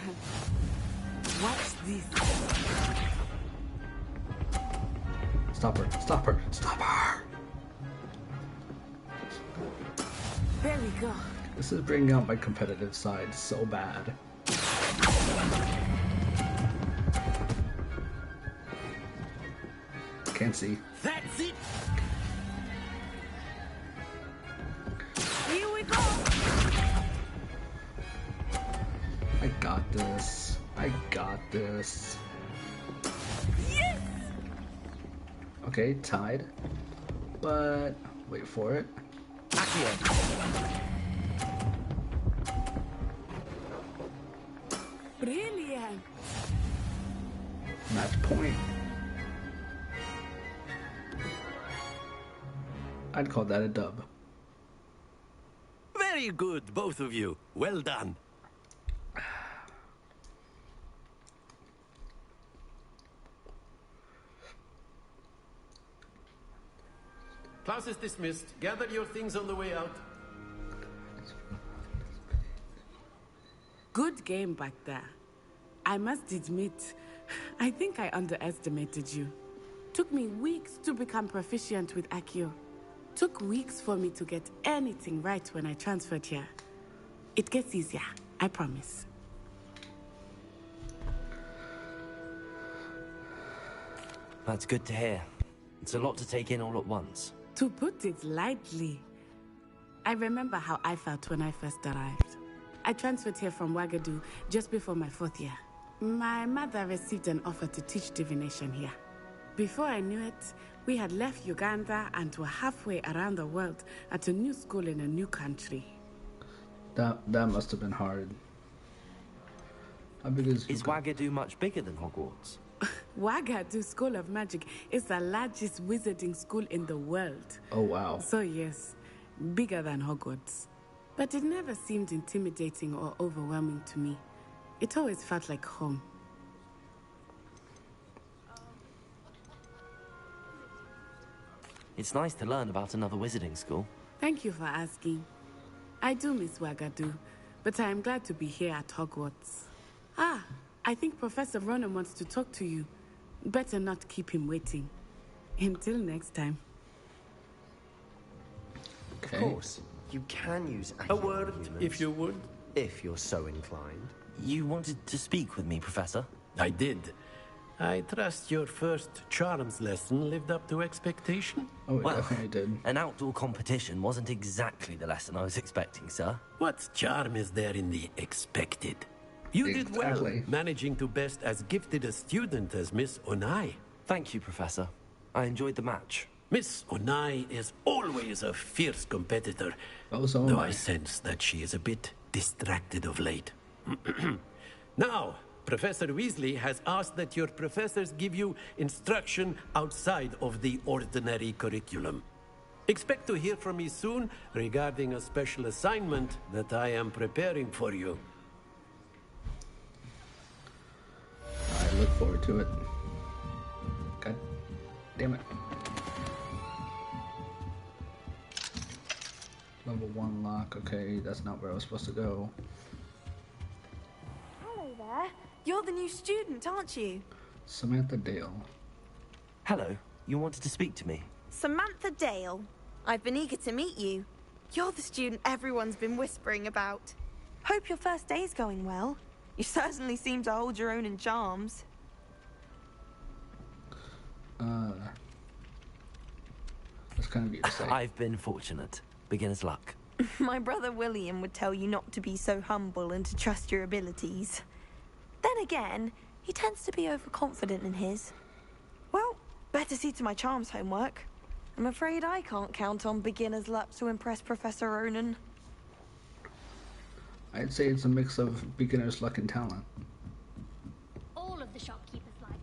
Watch this. Stop her. There we go. This is bringing out my competitive side so bad. Can't see. That's it. Here we go. I got this. Yes. Okay, tied. But wait for it. Brilliant. Match point. I'd call that a dub. Very good, both of you. Well done. Class is dismissed. Gather your things on the way out. Good game back there. I must admit, I think I underestimated you. Took me weeks to become proficient with Accio. Took weeks for me to get anything right when I transferred here. It gets easier, I promise. That's good to hear. It's a lot to take in all at once. To put it lightly, I remember how I felt when I first arrived. I transferred here from Wagadu just before my 4th year. My mother received an offer to teach divination here. Before I knew it, we had left Uganda and were halfway around the world at a new school in a new country. That must have been hard. How big is Wagadu much bigger than Hogwarts? Wagadu School of Magic is the largest wizarding school in the world. Oh, wow. So yes, bigger than Hogwarts. But it never seemed intimidating or overwhelming to me. It always felt like home. It's nice to learn about another wizarding school. Thank you for asking. I do miss Wagadu, but I am glad to be here at Hogwarts. Ah, I think Professor Ronan wants to talk to you. Better not keep him waiting. Until next time. Of course, you can use A word, if you would. If you're so inclined. You wanted to speak with me, Professor? I did. I trust your first charms lesson lived up to expectation? Oh, it Well, definitely did. An outdoor competition wasn't exactly the lesson I was expecting, sir. What charm is there in the expected? You did well, managing to best as gifted a student as Miss Onai. Thank you, Professor. I enjoyed the match. Miss Onai is always a fierce competitor, so though I sense that she is a bit distracted of late. Now, Professor Weasley has asked that your professors give you instruction outside of the ordinary curriculum. Expect to hear from me soon regarding a special assignment that I am preparing for you. I look forward to it. God damn it. Level 1 lock, okay, that's not where I was supposed to go. Hello there. You're the new student, aren't you? Samantha Dale. Hello, you wanted to speak to me? Samantha Dale. I've been eager to meet you. You're the student everyone's been whispering about. Hope your first day's going well. You certainly seem to hold your own in charms. That's kind of you to say. I've been fortunate. Beginner's luck. My brother William would tell you not to be so humble and to trust your abilities. Then again, he tends to be overconfident in his. Well, better see to my charms homework. I'm afraid I can't count on beginner's luck to impress Professor Ronan. I'd say it's a mix of beginner's luck and talent. All of the shopkeepers like me,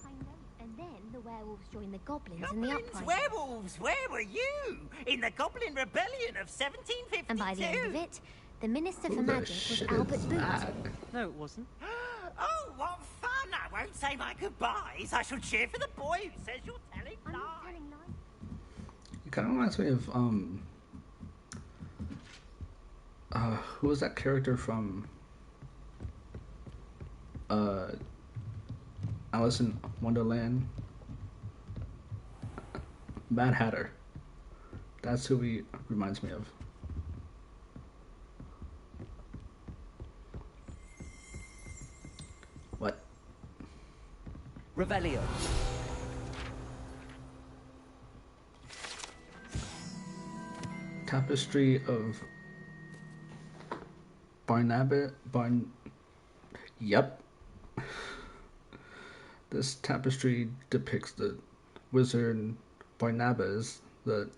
I know. And then the werewolves joined the goblins in the Goblins, uprising. werewolves, where were you? In the Goblin Rebellion of 1752? And by the end of it, the Minister for Who the Magic was shit Albert is Booth. that? No, it wasn't. Oh, what fun! I won't say my goodbyes. I shall cheer for the boy who says you're telling I'm lies. not telling lies. It kind of reminds me of, who was that character from, Alice in Wonderland? Mad Hatter. That's who he reminds me of. What? Revelio. Tapestry of Yep. This tapestry depicts the wizard Barnabas, the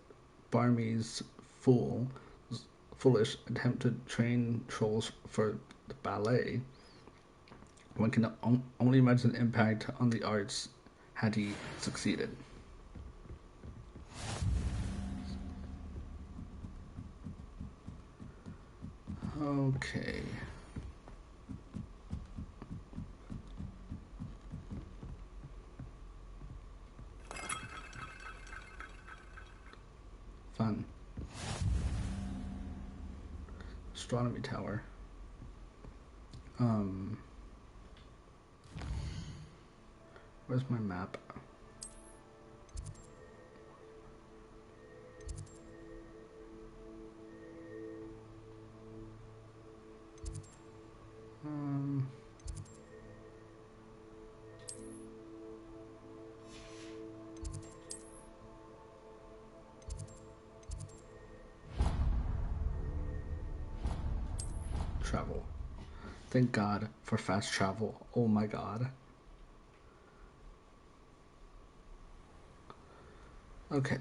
Barmy's foolish attempt to train trolls for the ballet. One can only imagine the impact on the arts had he succeeded. Okay. Fun. Astronomy tower. Where's my map? Travel. Thank God for fast travel. Oh my God. Okay.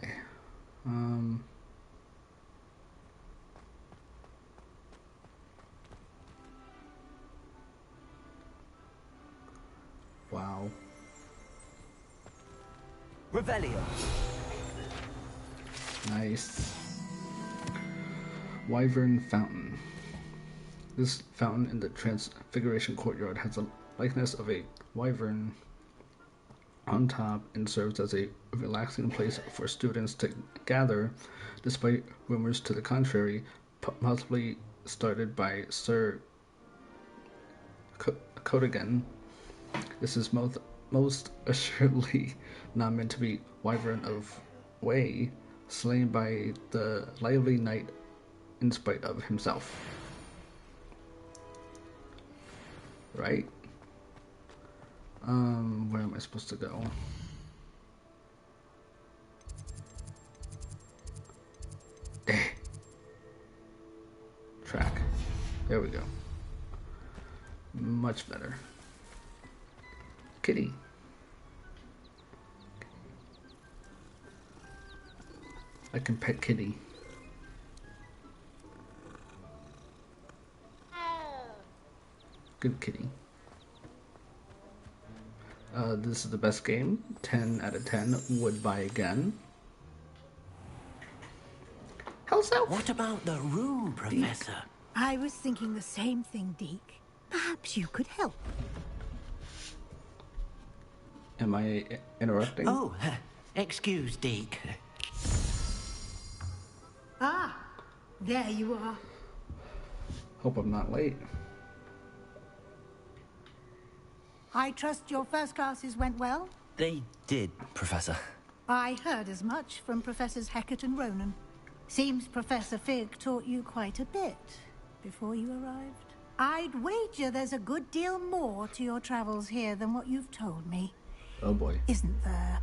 Wow. Revelio. Nice. Wyvern Fountain. This fountain in the Transfiguration Courtyard has a likeness of a wyvern on top and serves as a relaxing place for students to gather, despite rumors to the contrary, possibly started by Sir Cadogan. This is most assuredly not meant to be wyvern of Way, slain by the lively knight in spite of himself. Right? Where am I supposed to go? Track. There we go. Much better. Kitty. I can pet Kitty. Good kitty. This is the best game. 10 out of 10. Would buy again. How's that? What about the room, Professor? I was thinking the same thing, Deke. Perhaps you could help. Am I interrupting? Oh, excuse, Deke. Ah, there you are. Hope I'm not late. I trust your first classes went well? They did, Professor. I heard as much from Professors Hecat and Ronan. Seems Professor Fig taught you quite a bit before you arrived. I'd wager there's a good deal more to your travels here than what you've told me. Oh boy. Isn't there?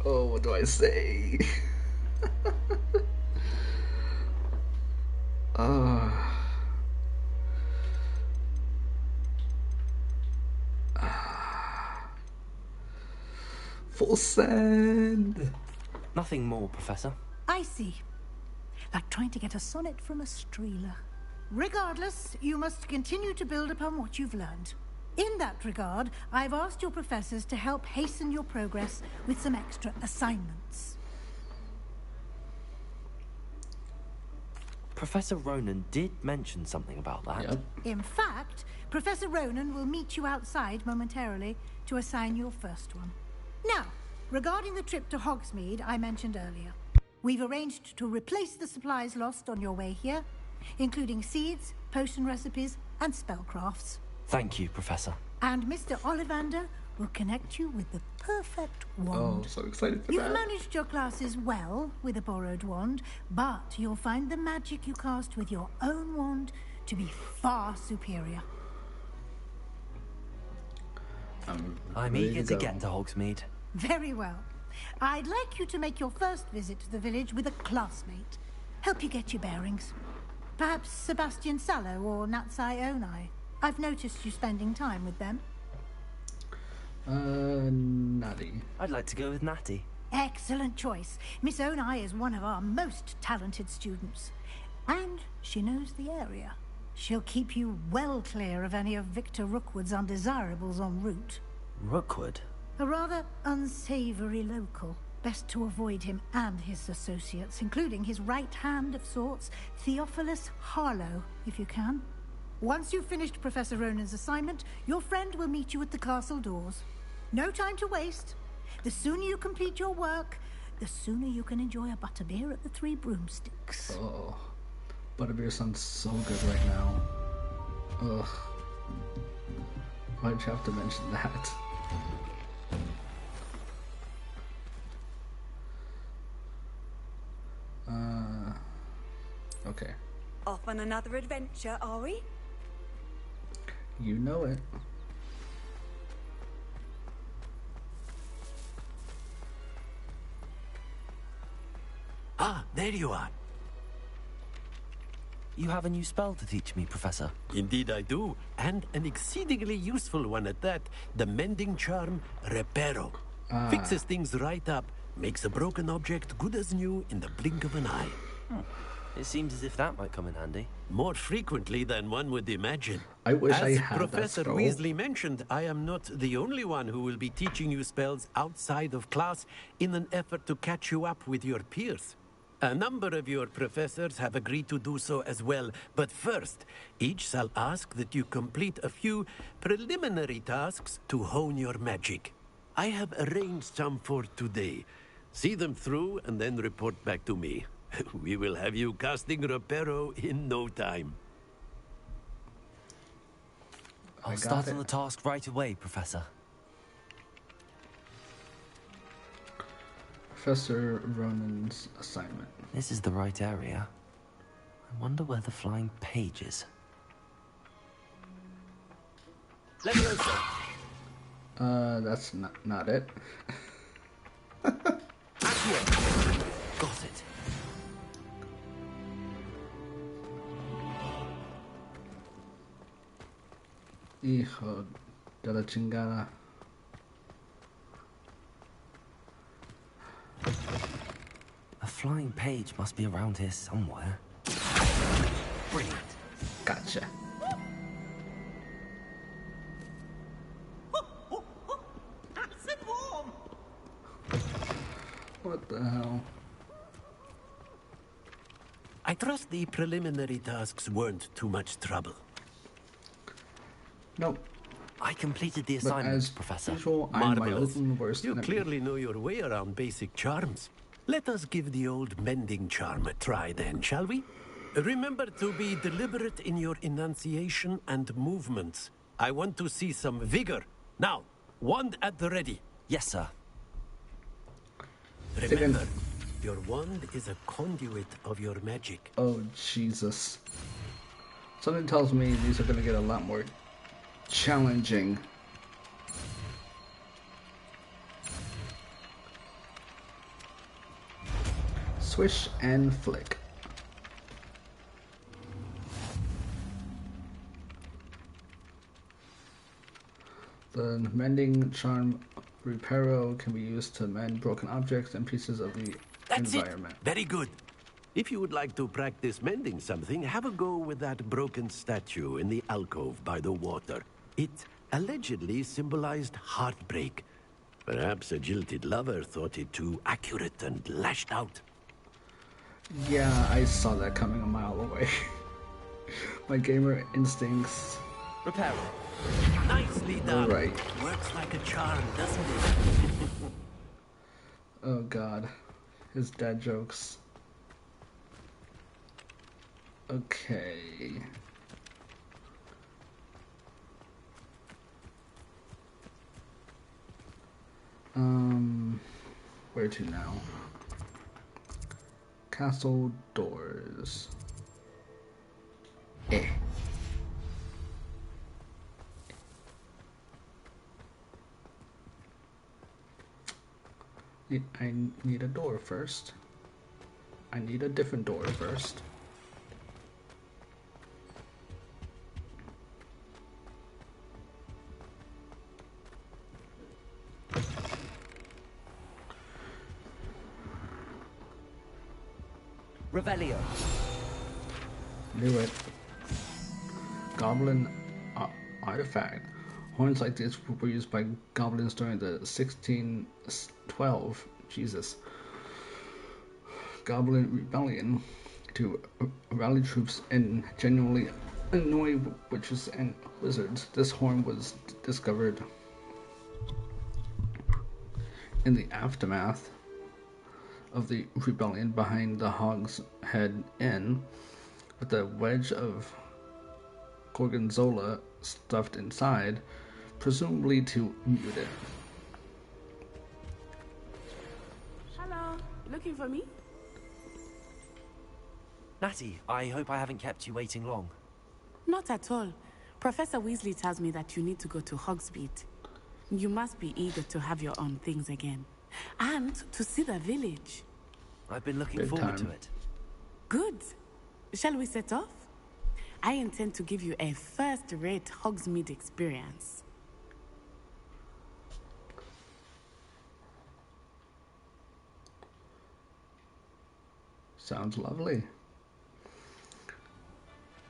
Oh, what do I say? Full send. Nothing more, Professor. I see. Like trying to get a sonnet from a streeler. Regardless, you must continue to build upon what you've learned. In that regard, I've asked your professors to help hasten your progress with some extra assignments. Professor Ronan did mention something about that. Yep. In fact, Professor Ronan will meet you outside momentarily to assign your first one. Now, regarding the trip to Hogsmeade I mentioned earlier, we've arranged to replace the supplies lost on your way here, including seeds, potion recipes, and spellcrafts. Thank you, Professor. And Mr. Ollivander will connect you with the perfect wand. Oh, so excited for You've that. managed your classes well with a borrowed wand, but you'll find the magic you cast with your own wand to be far superior. I'm eager to get to Hogsmeade. Very well. I'd like you to make your first visit to the village with a classmate. Help you get your bearings. Perhaps Sebastian Sallow or Natsai Onai. I've noticed you spending time with them. Natty. I'd like to go with Natty. Excellent choice. Miss Onai is one of our most talented students. And she knows the area. She'll keep you well clear of any of Victor Rookwood's undesirables en route. Rookwood? A rather unsavory local. Best to avoid him and his associates, including his right hand of sorts, Theophilus Harlow, if you can. Once you've finished Professor Ronan's assignment, your friend will meet you at the castle doors. No time to waste. The sooner you complete your work, the sooner you can enjoy a butterbeer at the Three Broomsticks. Oh, butterbeer sounds so good right now. Ugh. Why'd you have to mention that? Okay. Off on another adventure, are we? You know it. Ah, there you are. You have a new spell to teach me, Professor. Indeed I do, and an exceedingly useful one at that. The mending charm, Reparo. Fixes things right up, makes a broken object good as new in the blink of an eye. It seems as if that might come in handy. More frequently than one would imagine. I wish As I had Professor that spell. Weasley mentioned, I am not the only one who will be teaching you spells outside of class in an effort to catch you up with your peers. A number of your professors have agreed to do so as well, but first, each shall ask that you complete a few preliminary tasks to hone your magic. I have arranged some for today. See them through and then report back to me. We will have you casting Reparo in no time. I'll start on the task right away, Professor. Professor Ronan's assignment. This is the right area. I wonder where the flying page is. That's not it. Got it. Hijo de la chingada. A flying page must be around here somewhere. Brilliant. Gotcha. Nice and warm. What the hell? I trust the preliminary tasks weren't too much trouble. Nope. I completed the But assignment, as Professor. usual, I'm my Marvelous. own worst You enemy. clearly know your way around basic charms. Let us give the old mending charm a try then, shall we? Remember to be deliberate in your enunciation and movements. I want to see some vigor. Now, wand at the ready. Yes, sir. Remember, your wand is a conduit of your magic. Oh, Jesus. Something tells me these are going to get a lot more challenging. Swish and flick. The mending charm Reparo can be used to mend broken objects and pieces of the That's environment. it. Very good. If you would like to practice mending something, have a go with that broken statue in the alcove by the water. It allegedly symbolized heartbreak. Perhaps a jilted lover thought it too accurate and lashed out. Yeah, I saw that coming a mile away. My gamer instincts. Reparo. Nicely done. Alright. Works like a charm, doesn't it? Oh god. His dad jokes. Okay. Where to now? Castle doors. Eh. I need a door first. I need a different door first. Revelio. Knew it. Goblin artifact. Horns like this were used by goblins during the 1612 Goblin Rebellion to rally troops and genuinely annoy witches and wizards. This horn was discovered in the aftermath of the rebellion behind the Hog's Head Inn, with a wedge of gorgonzola stuffed inside, presumably to mute it. Hello, looking for me? Natty, I hope I haven't kept you waiting long. Not at all. Professor Weasley tells me that you need to go to Hogsmeade. You must be eager to have your own things again. And to see the village. I've been looking Big forward time. to it. Good. Shall we set off? I intend to give you a first-rate Hogsmeade experience. Sounds lovely.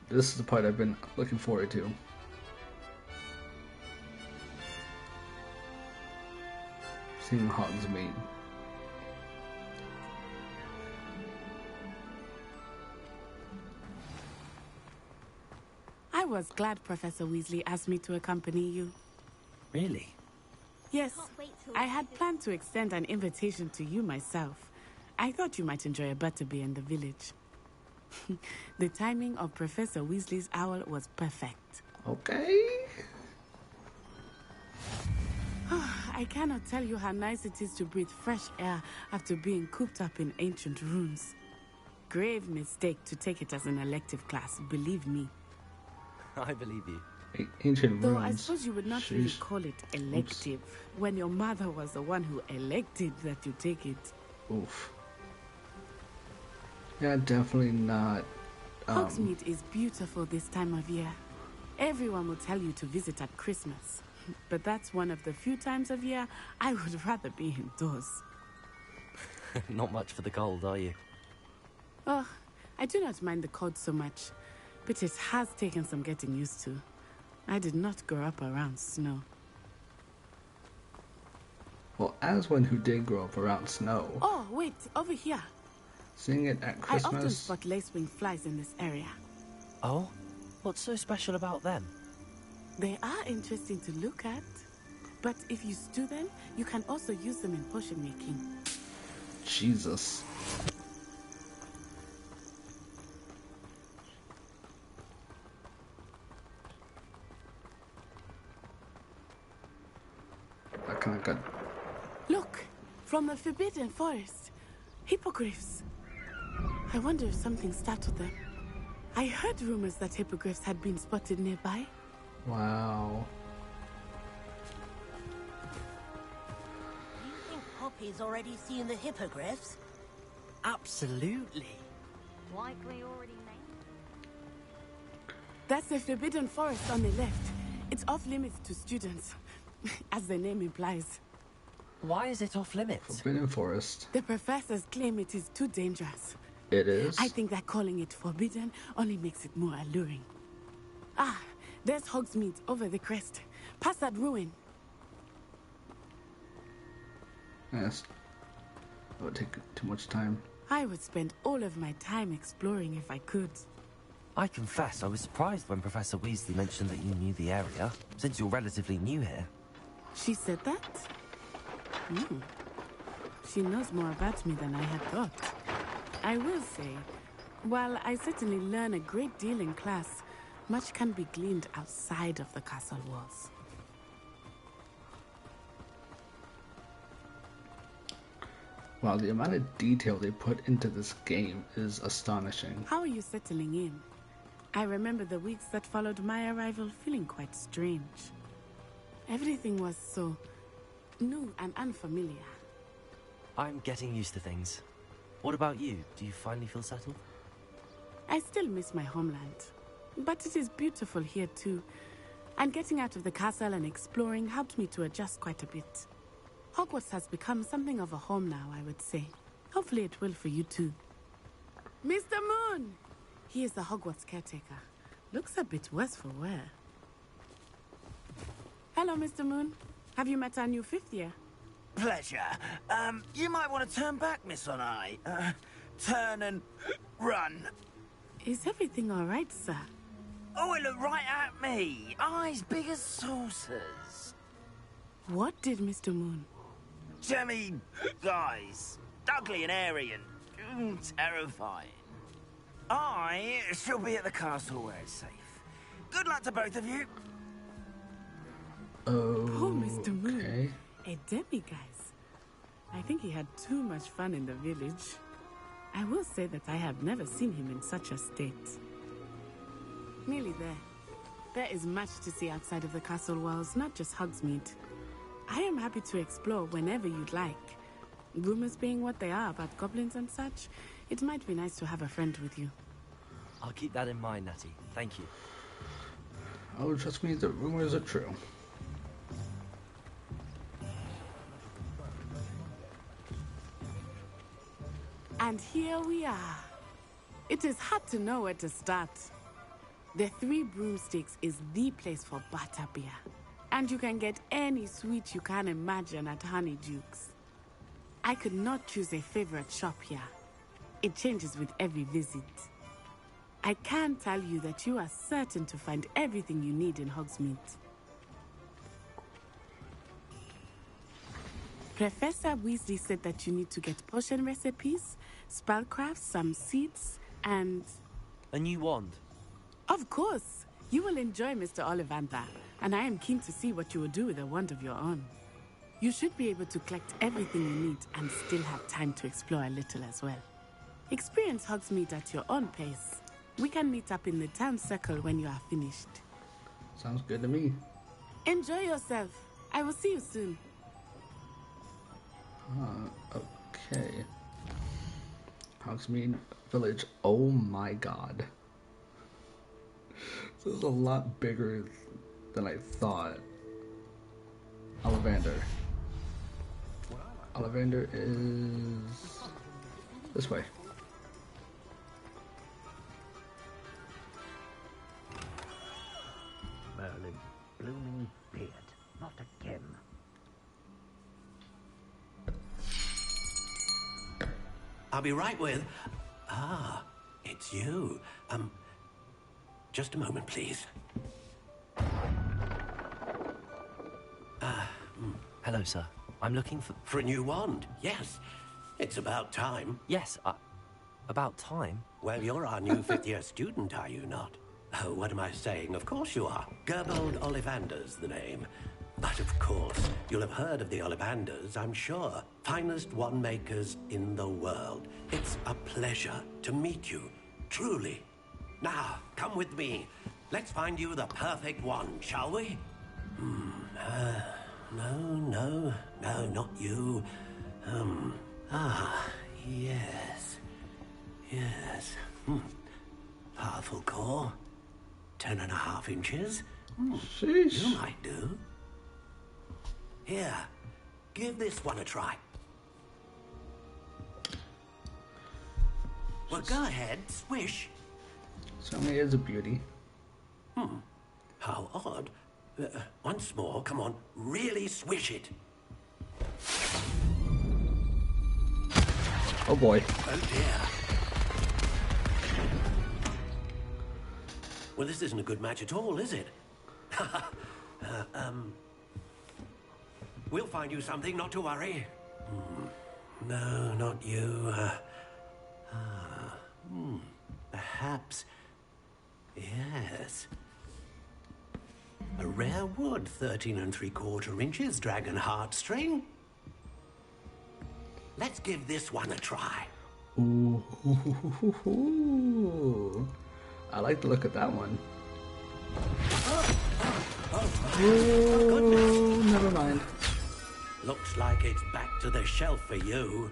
This is the part I've been looking forward to. Seeing Hogsmeade. I was glad Professor Weasley asked me to accompany you. Really? Yes, I had planned to extend an invitation to you myself. I thought you might enjoy a butterbeer in the village. The timing of Professor Weasley's owl was perfect. Okay. I cannot tell you how nice it is to breathe fresh air after being cooped up in ancient ruins. Grave mistake to take it as an elective class, believe me. I believe you. Ancient Though ruins. I suppose you would not really Sheesh. call it elective when your mother was the one who elected that you take it. Oof. Yeah, definitely not. Hogsmeade is beautiful this time of year. Everyone will tell you to visit at Christmas. But that's one of the few times of year I would rather be indoors. Not much for the cold, are you? Oh, I do not mind the cold so much, but it has taken some getting used to. I did not grow up around snow. Well, as one who did grow up around snow, Oh, wait, over here. seeing it at I often Christmas, spot lacewing flies in this area. Oh? What's so special about them? They are interesting to look at, but if you stew them, you can also use them in potion making. Jesus. That kind of got. Look, from the Forbidden Forest. Hippogriffs. I wonder if something startled them. I heard rumors that hippogriffs had been spotted nearby. Wow. You think Poppy's already seen the hippogriffs? Absolutely. Likely already named. That's the Forbidden Forest on the left. It's off limits to students, as the name implies. Why is it off limits? Forbidden Forest. The professors claim it is too dangerous. It is? I think that calling it forbidden only makes it more alluring. Ah, there's Hogsmeade over the crest. Past that ruin. Yes. That would take too much time. I would spend all of my time exploring if I could. I confess I was surprised when Professor Weasley mentioned that you knew the area, since you're relatively new here. She said that? She knows more about me than I had thought. I will say, while I certainly learn a great deal in class, much can be gleaned outside of the castle walls. Wow, the amount of detail they put into this game is astonishing. How are you settling in? I remember the weeks that followed my arrival feeling quite strange. Everything was so new and unfamiliar. I'm getting used to things. What about you? Do you finally feel settled? I still miss my homeland, but it is beautiful here too. And getting out of the castle and exploring helped me to adjust quite a bit. Hogwarts has become something of a home now, I would say. Hopefully it will for you too. Mr. Moon! He is the Hogwarts caretaker. Looks a bit worse for wear. Hello, Mr. Moon. Have you met our new fifth year? Pleasure. You might want to turn back, Miss On-Eye. Turn and run. Is everything all right, sir? Oh, it looked right at me. Eyes big as saucers. What did Mr. Moon? Jemmy guys. Ugly and airy and terrifying. I shall be at the castle where it's safe. Good luck to both of you. Poor Mr. Moon. A demiguise. I think he had too much fun in the village. I will say that I have never seen him in such a state. Nearly there. There is much to see outside of the castle walls, not just Hogsmeade. I am happy to explore whenever you'd like. Rumors being what they are about goblins and such, it might be nice to have a friend with you. I'll keep that in mind, Natty. Thank you. Oh, trust me, the rumors are true. And here we are. It is hard to know where to start. The Three Broomsticks is the place for butterbeer. And you can get any sweet you can imagine at Honeydukes. I could not choose a favorite shop here. It changes with every visit. I can tell you that you are certain to find everything you need in Hogsmeade. Professor Weasley said that you need to get potion recipes, spellcrafts, some seeds, and... A new wand? Of course! You will enjoy Mr. Ollivander, and I am keen to see what you will do with a wand of your own. You should be able to collect everything you need and still have time to explore a little as well. Experience Hogsmeade at your own pace. We can meet up in the town circle when you are finished. Sounds good to me. Enjoy yourself. I will see you soon. Okay. Hogsmeade Village. Oh my god. This is a lot bigger than I thought. Ollivander. Ollivander is this way. Merlin, blooming beard, not again. I'll be right with... Ah, it's you. Just a moment, please. Hello, sir. I'm looking for... For a new wand, yes. It's about time. Yes, about time? Well, you're our new fifth-year student, are you not? Oh, what am I saying? Of course you are. Gerbold Ollivander's the name. But of course, you'll have heard of the Ollivanders, I'm sure. Finest wand makers in the world. It's a pleasure to meet you, truly. Now, come with me. Let's find you the perfect wand, shall we? No, not you. Yes. Yes. Powerful core. 10.5 inches. Sheesh. You might do. Here, give this one a try. Well, go ahead, swish. Certainly is a beauty. How odd. Once more, come on, really swish it. Oh boy. Oh dear. Well, this isn't a good match at all, is it? We'll find you something, not to worry. No, not you. Perhaps. Yes. A rare wood, 13 3/4 inches, dragon heartstring. Let's give this one a try. Ooh. I like the look of that one. Oh, never mind. Looks like it's back to the shelf for you.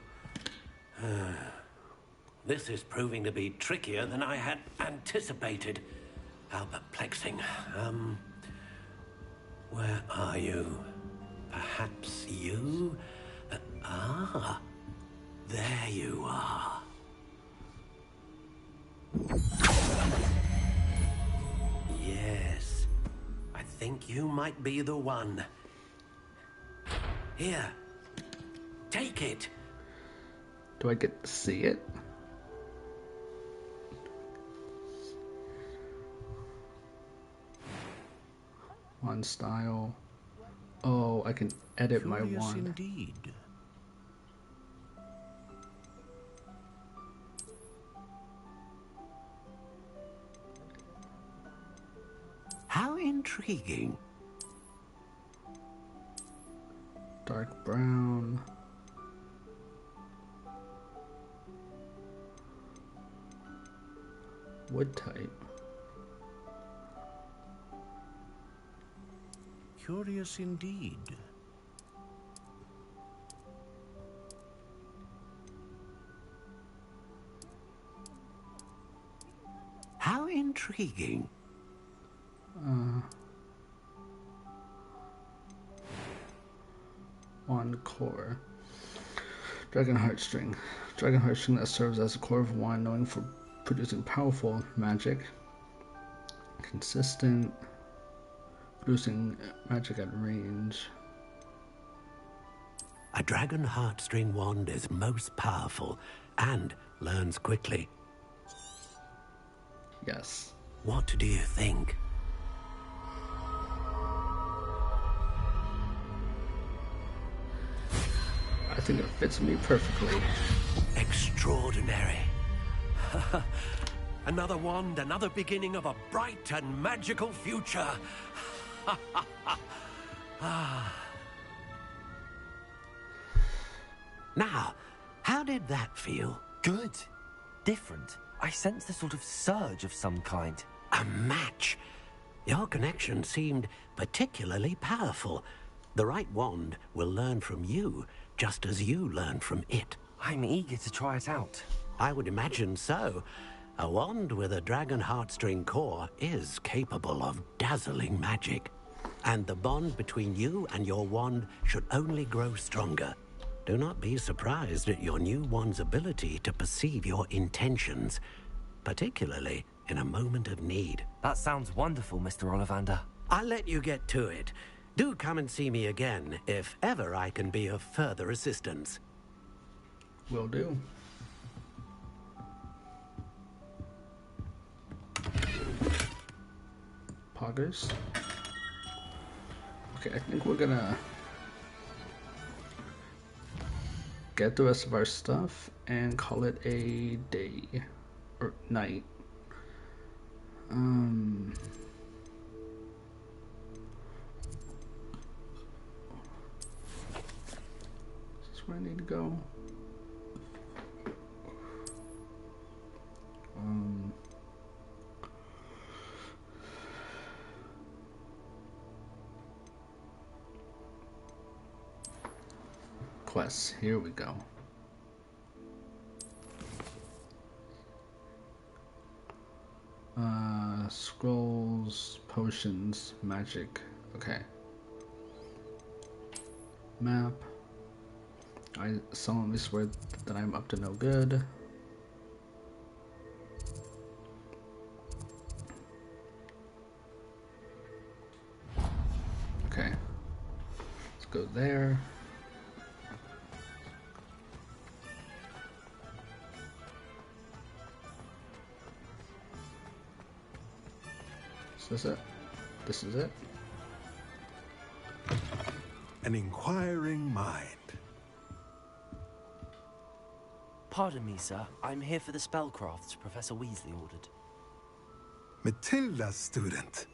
This is proving to be trickier than I had anticipated. How perplexing. Where are you? Perhaps you? There you are. Yes. I think you might be the one. Here. Take it. Do I get to see it? Wand style. Oh, I can edit my wand. Indeed. How intriguing. Dark brown. Wood type. Curious indeed. How intriguing. Wand core. Dragon heartstring. Dragon heartstring that serves as a core of wand, known for producing powerful magic. Consistent. Producing magic at range. A dragon heartstring wand is most powerful and learns quickly. Yes. What do you think? I think it fits me perfectly. Extraordinary. Another wand, another beginning of a bright and magical future. Now, how did that feel? Good. Different. I sensed a sort of surge of some kind. A match. Your connection seemed particularly powerful. The right wand will learn from you, just as you learn from it. I'm eager to try it out. I would imagine so. A wand with a dragon heartstring core is capable of dazzling magic. And the bond between you and your wand should only grow stronger. Do not be surprised at your new wand's ability to perceive your intentions, particularly in a moment of need. That sounds wonderful, Mr. Ollivander. I'll let you get to it. Do come and see me again if ever I can be of further assistance. Will do. Poggers. Okay, I think we're gonna get the rest of our stuff and call it a day or night. Is this where I need to go? Quests, here we go. Scrolls, potions, magic. Okay. Map. I solemnly swear that I'm up to no good. Okay. Let's go there. Is this it? This is it? An inquiring mind. Pardon me, sir. I'm here for the spellcrafts Professor Weasley ordered. Matilda's student.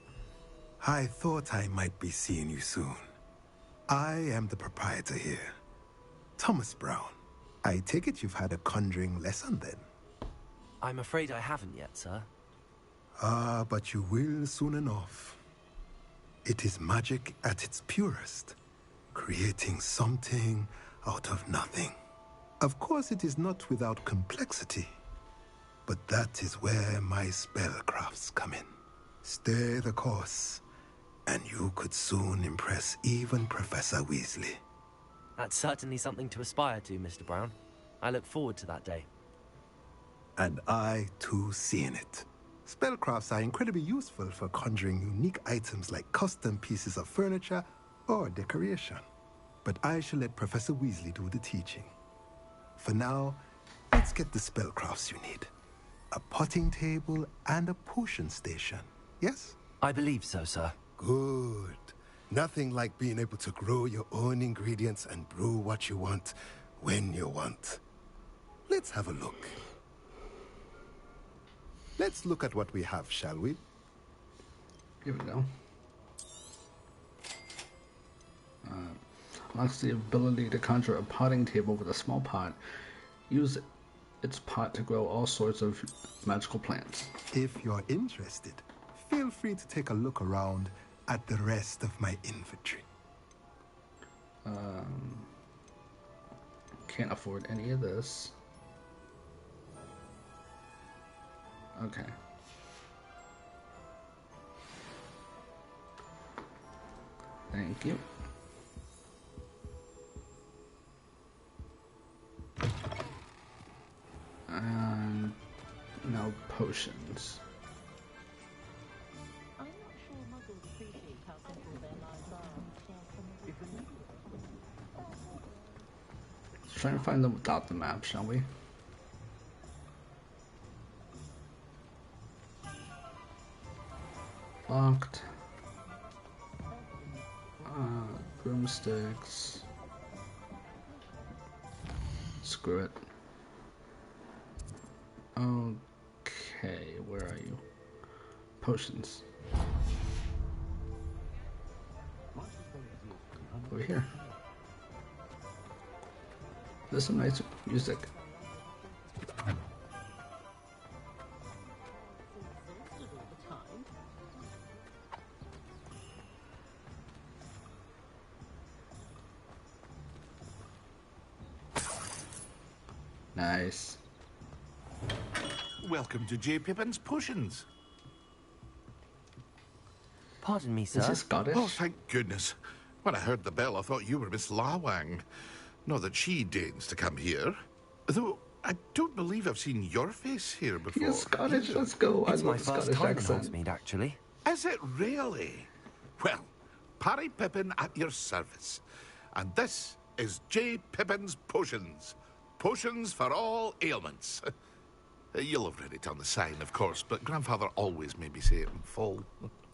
I thought I might be seeing you soon. I am the proprietor here, Thomas Brown. I take it you've had a conjuring lesson then? I'm afraid I haven't yet, sir. Ah, but you will soon enough. It is magic at its purest, creating something out of nothing. Of course, it is not without complexity, but that is where my spellcrafts come in. Stay the course, and you could soon impress even Professor Weasley. That's certainly something to aspire to, Mr. Brown. I look forward to that day. And I, too, see in it. Spellcrafts are incredibly useful for conjuring unique items like custom pieces of furniture or decoration. But I shall let Professor Weasley do the teaching. For now, let's get the spellcrafts you need. A potting table and a potion station, yes? I believe so, sir. Good. Nothing like being able to grow your own ingredients and brew what you want when you want. Let's have a look. Let's look at what we have, shall we? Here we go. Unlocks the ability to conjure a potting table with a small pot. Use its pot to grow all sorts of magical plants. If you're interested, feel free to take a look around at the rest of my inventory. Can't afford any of this. Okay. Thank you. And now potions. I'm not sure muggles appreciate how simple their lives are. Let's try and find them without the map, shall we? Locked. Broomsticks. Screw it. Okay, where are you? Potions. Over here. There's some nice music. Nice. Welcome to J. Pippin's Potions. Pardon me, sir. Is this Scottish? Oh, thank goodness. When I heard the bell, I thought you were Miss Lawang. Not that she deigns to come here. Though, I don't believe I've seen your face here before. He's Scottish, let's go. It's I my love first Scottish time in accent. Hogsmeade, actually. Is it really? Well, Parry Pippin at your service. And this is J. Pippin's Potions. Potions for all ailments. You'll have read it on the sign, of course, but Grandfather always made me say it in full.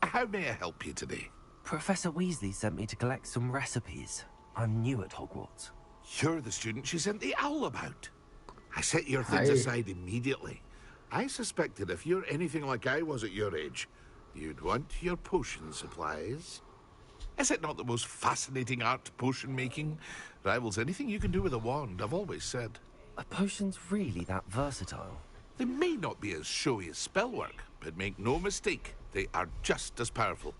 How may I help you today? Professor Weasley sent me to collect some recipes. I'm new at Hogwarts. You're the student she sent the owl about. I set your things Hi. aside immediately. I suspected if you're anything like I was at your age, you'd want your potion supplies. Is it not the most fascinating art, potion making? Rivals anything you can do with a wand, I've always said. Are potions really that versatile? They may not be as showy as spellwork, but make no mistake, they are just as powerful.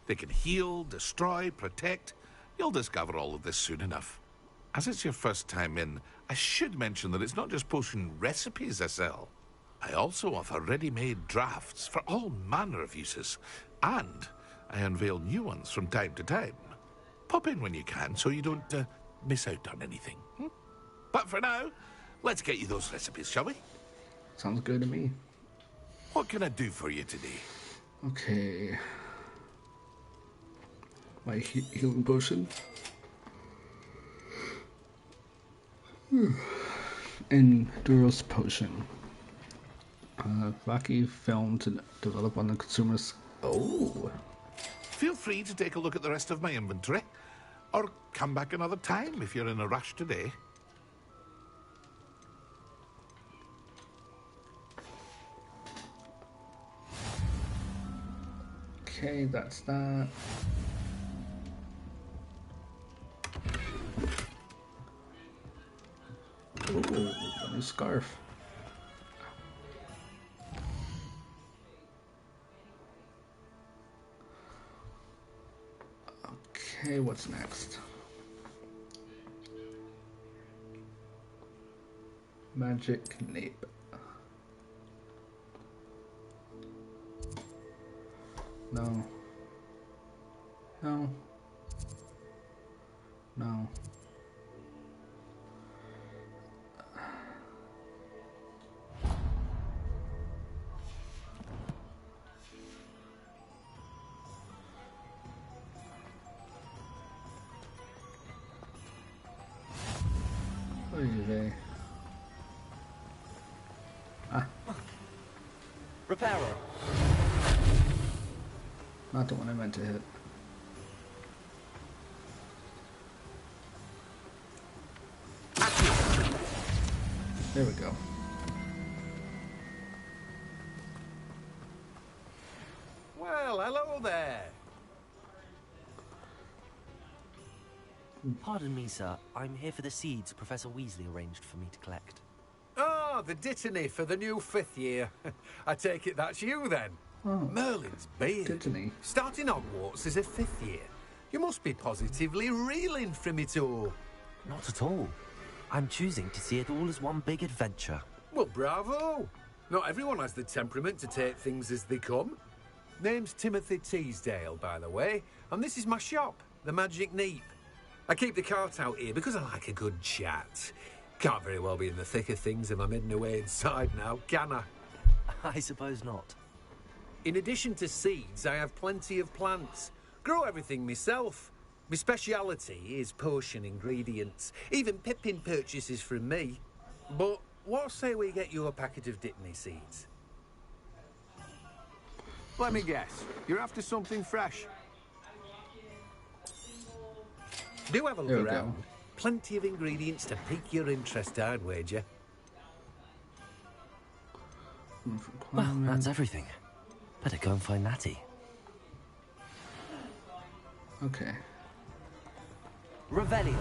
They can heal, destroy, protect. You'll discover all of this soon enough. As it's your first time in, I should mention that it's not just potion recipes I sell. I also offer ready-made drafts for all manner of uses, and I unveil new ones from time to time. Pop in when you can so you don't miss out on anything. But for now, let's get you those recipes, shall we? Sounds good to me. What can I do for you today? Okay. My healing potion. Endurance potion. Rocky film to develop on the consumer's. Oh. Feel free to take a look at the rest of my inventory, or come back another time if you're in a rush today. Okay, that's that. Ooh, a new scarf. Okay, what's next? Magic nape. No. No. No. What did you say? Ah. Reparo. Not the one I meant to hit. There we go. Well, hello there. Pardon me, sir. I'm here for the seeds Professor Weasley arranged for me to collect. Ah, the dittany for the new 5th year. I take it that's you then. Oh, Merlin's beard. Dittany. Starting Hogwarts as a 5th year. You must be positively reeling from it all. Not at all. I'm choosing to see it all as one big adventure. Well, bravo. Not everyone has the temperament to take things as they come. Name's Timothy Teasdale, by the way, and this is my shop, the Magic Neep. I keep the cart out here because I like a good chat. Can't very well be in the thick of things if I'm hidden away inside now, can I? I suppose not. In addition to seeds, I have plenty of plants. Grow everything myself. My speciality is potion ingredients. Even Pippin purchases from me. But what say we get you a packet of Dittany seeds? Let me guess. You're after something fresh. Do have a There look we around. go. Plenty of ingredients to pique your interest, I'd wager. Well, that's everything. Better go and find Natty. Okay. Revelio.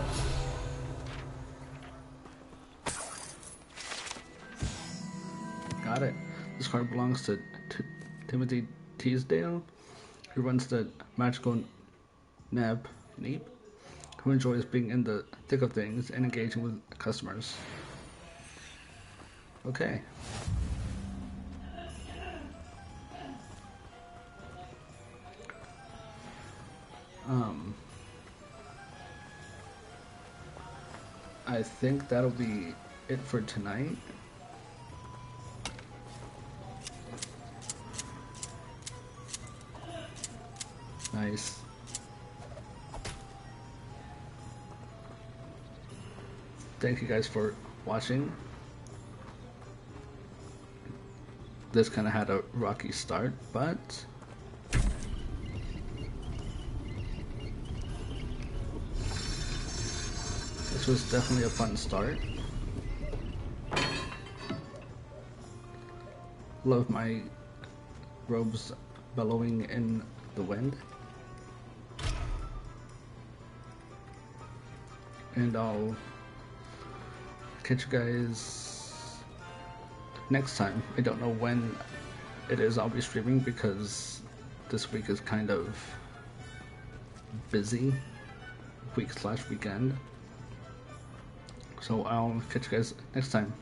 Got it. This card belongs to Timothy Teasdale, who runs the magical Neep, who enjoys being in the thick of things and engaging with customers. Okay. I think that'll be it for tonight. Nice. Thank you guys for watching. This kind of had a rocky start, but this was definitely a fun start. Love my robes bellowing in the wind. And I'll catch you guys next time. I don't know when it is I'll be streaming because this week is kind of busy, week/weekend. So I'll catch you guys next time.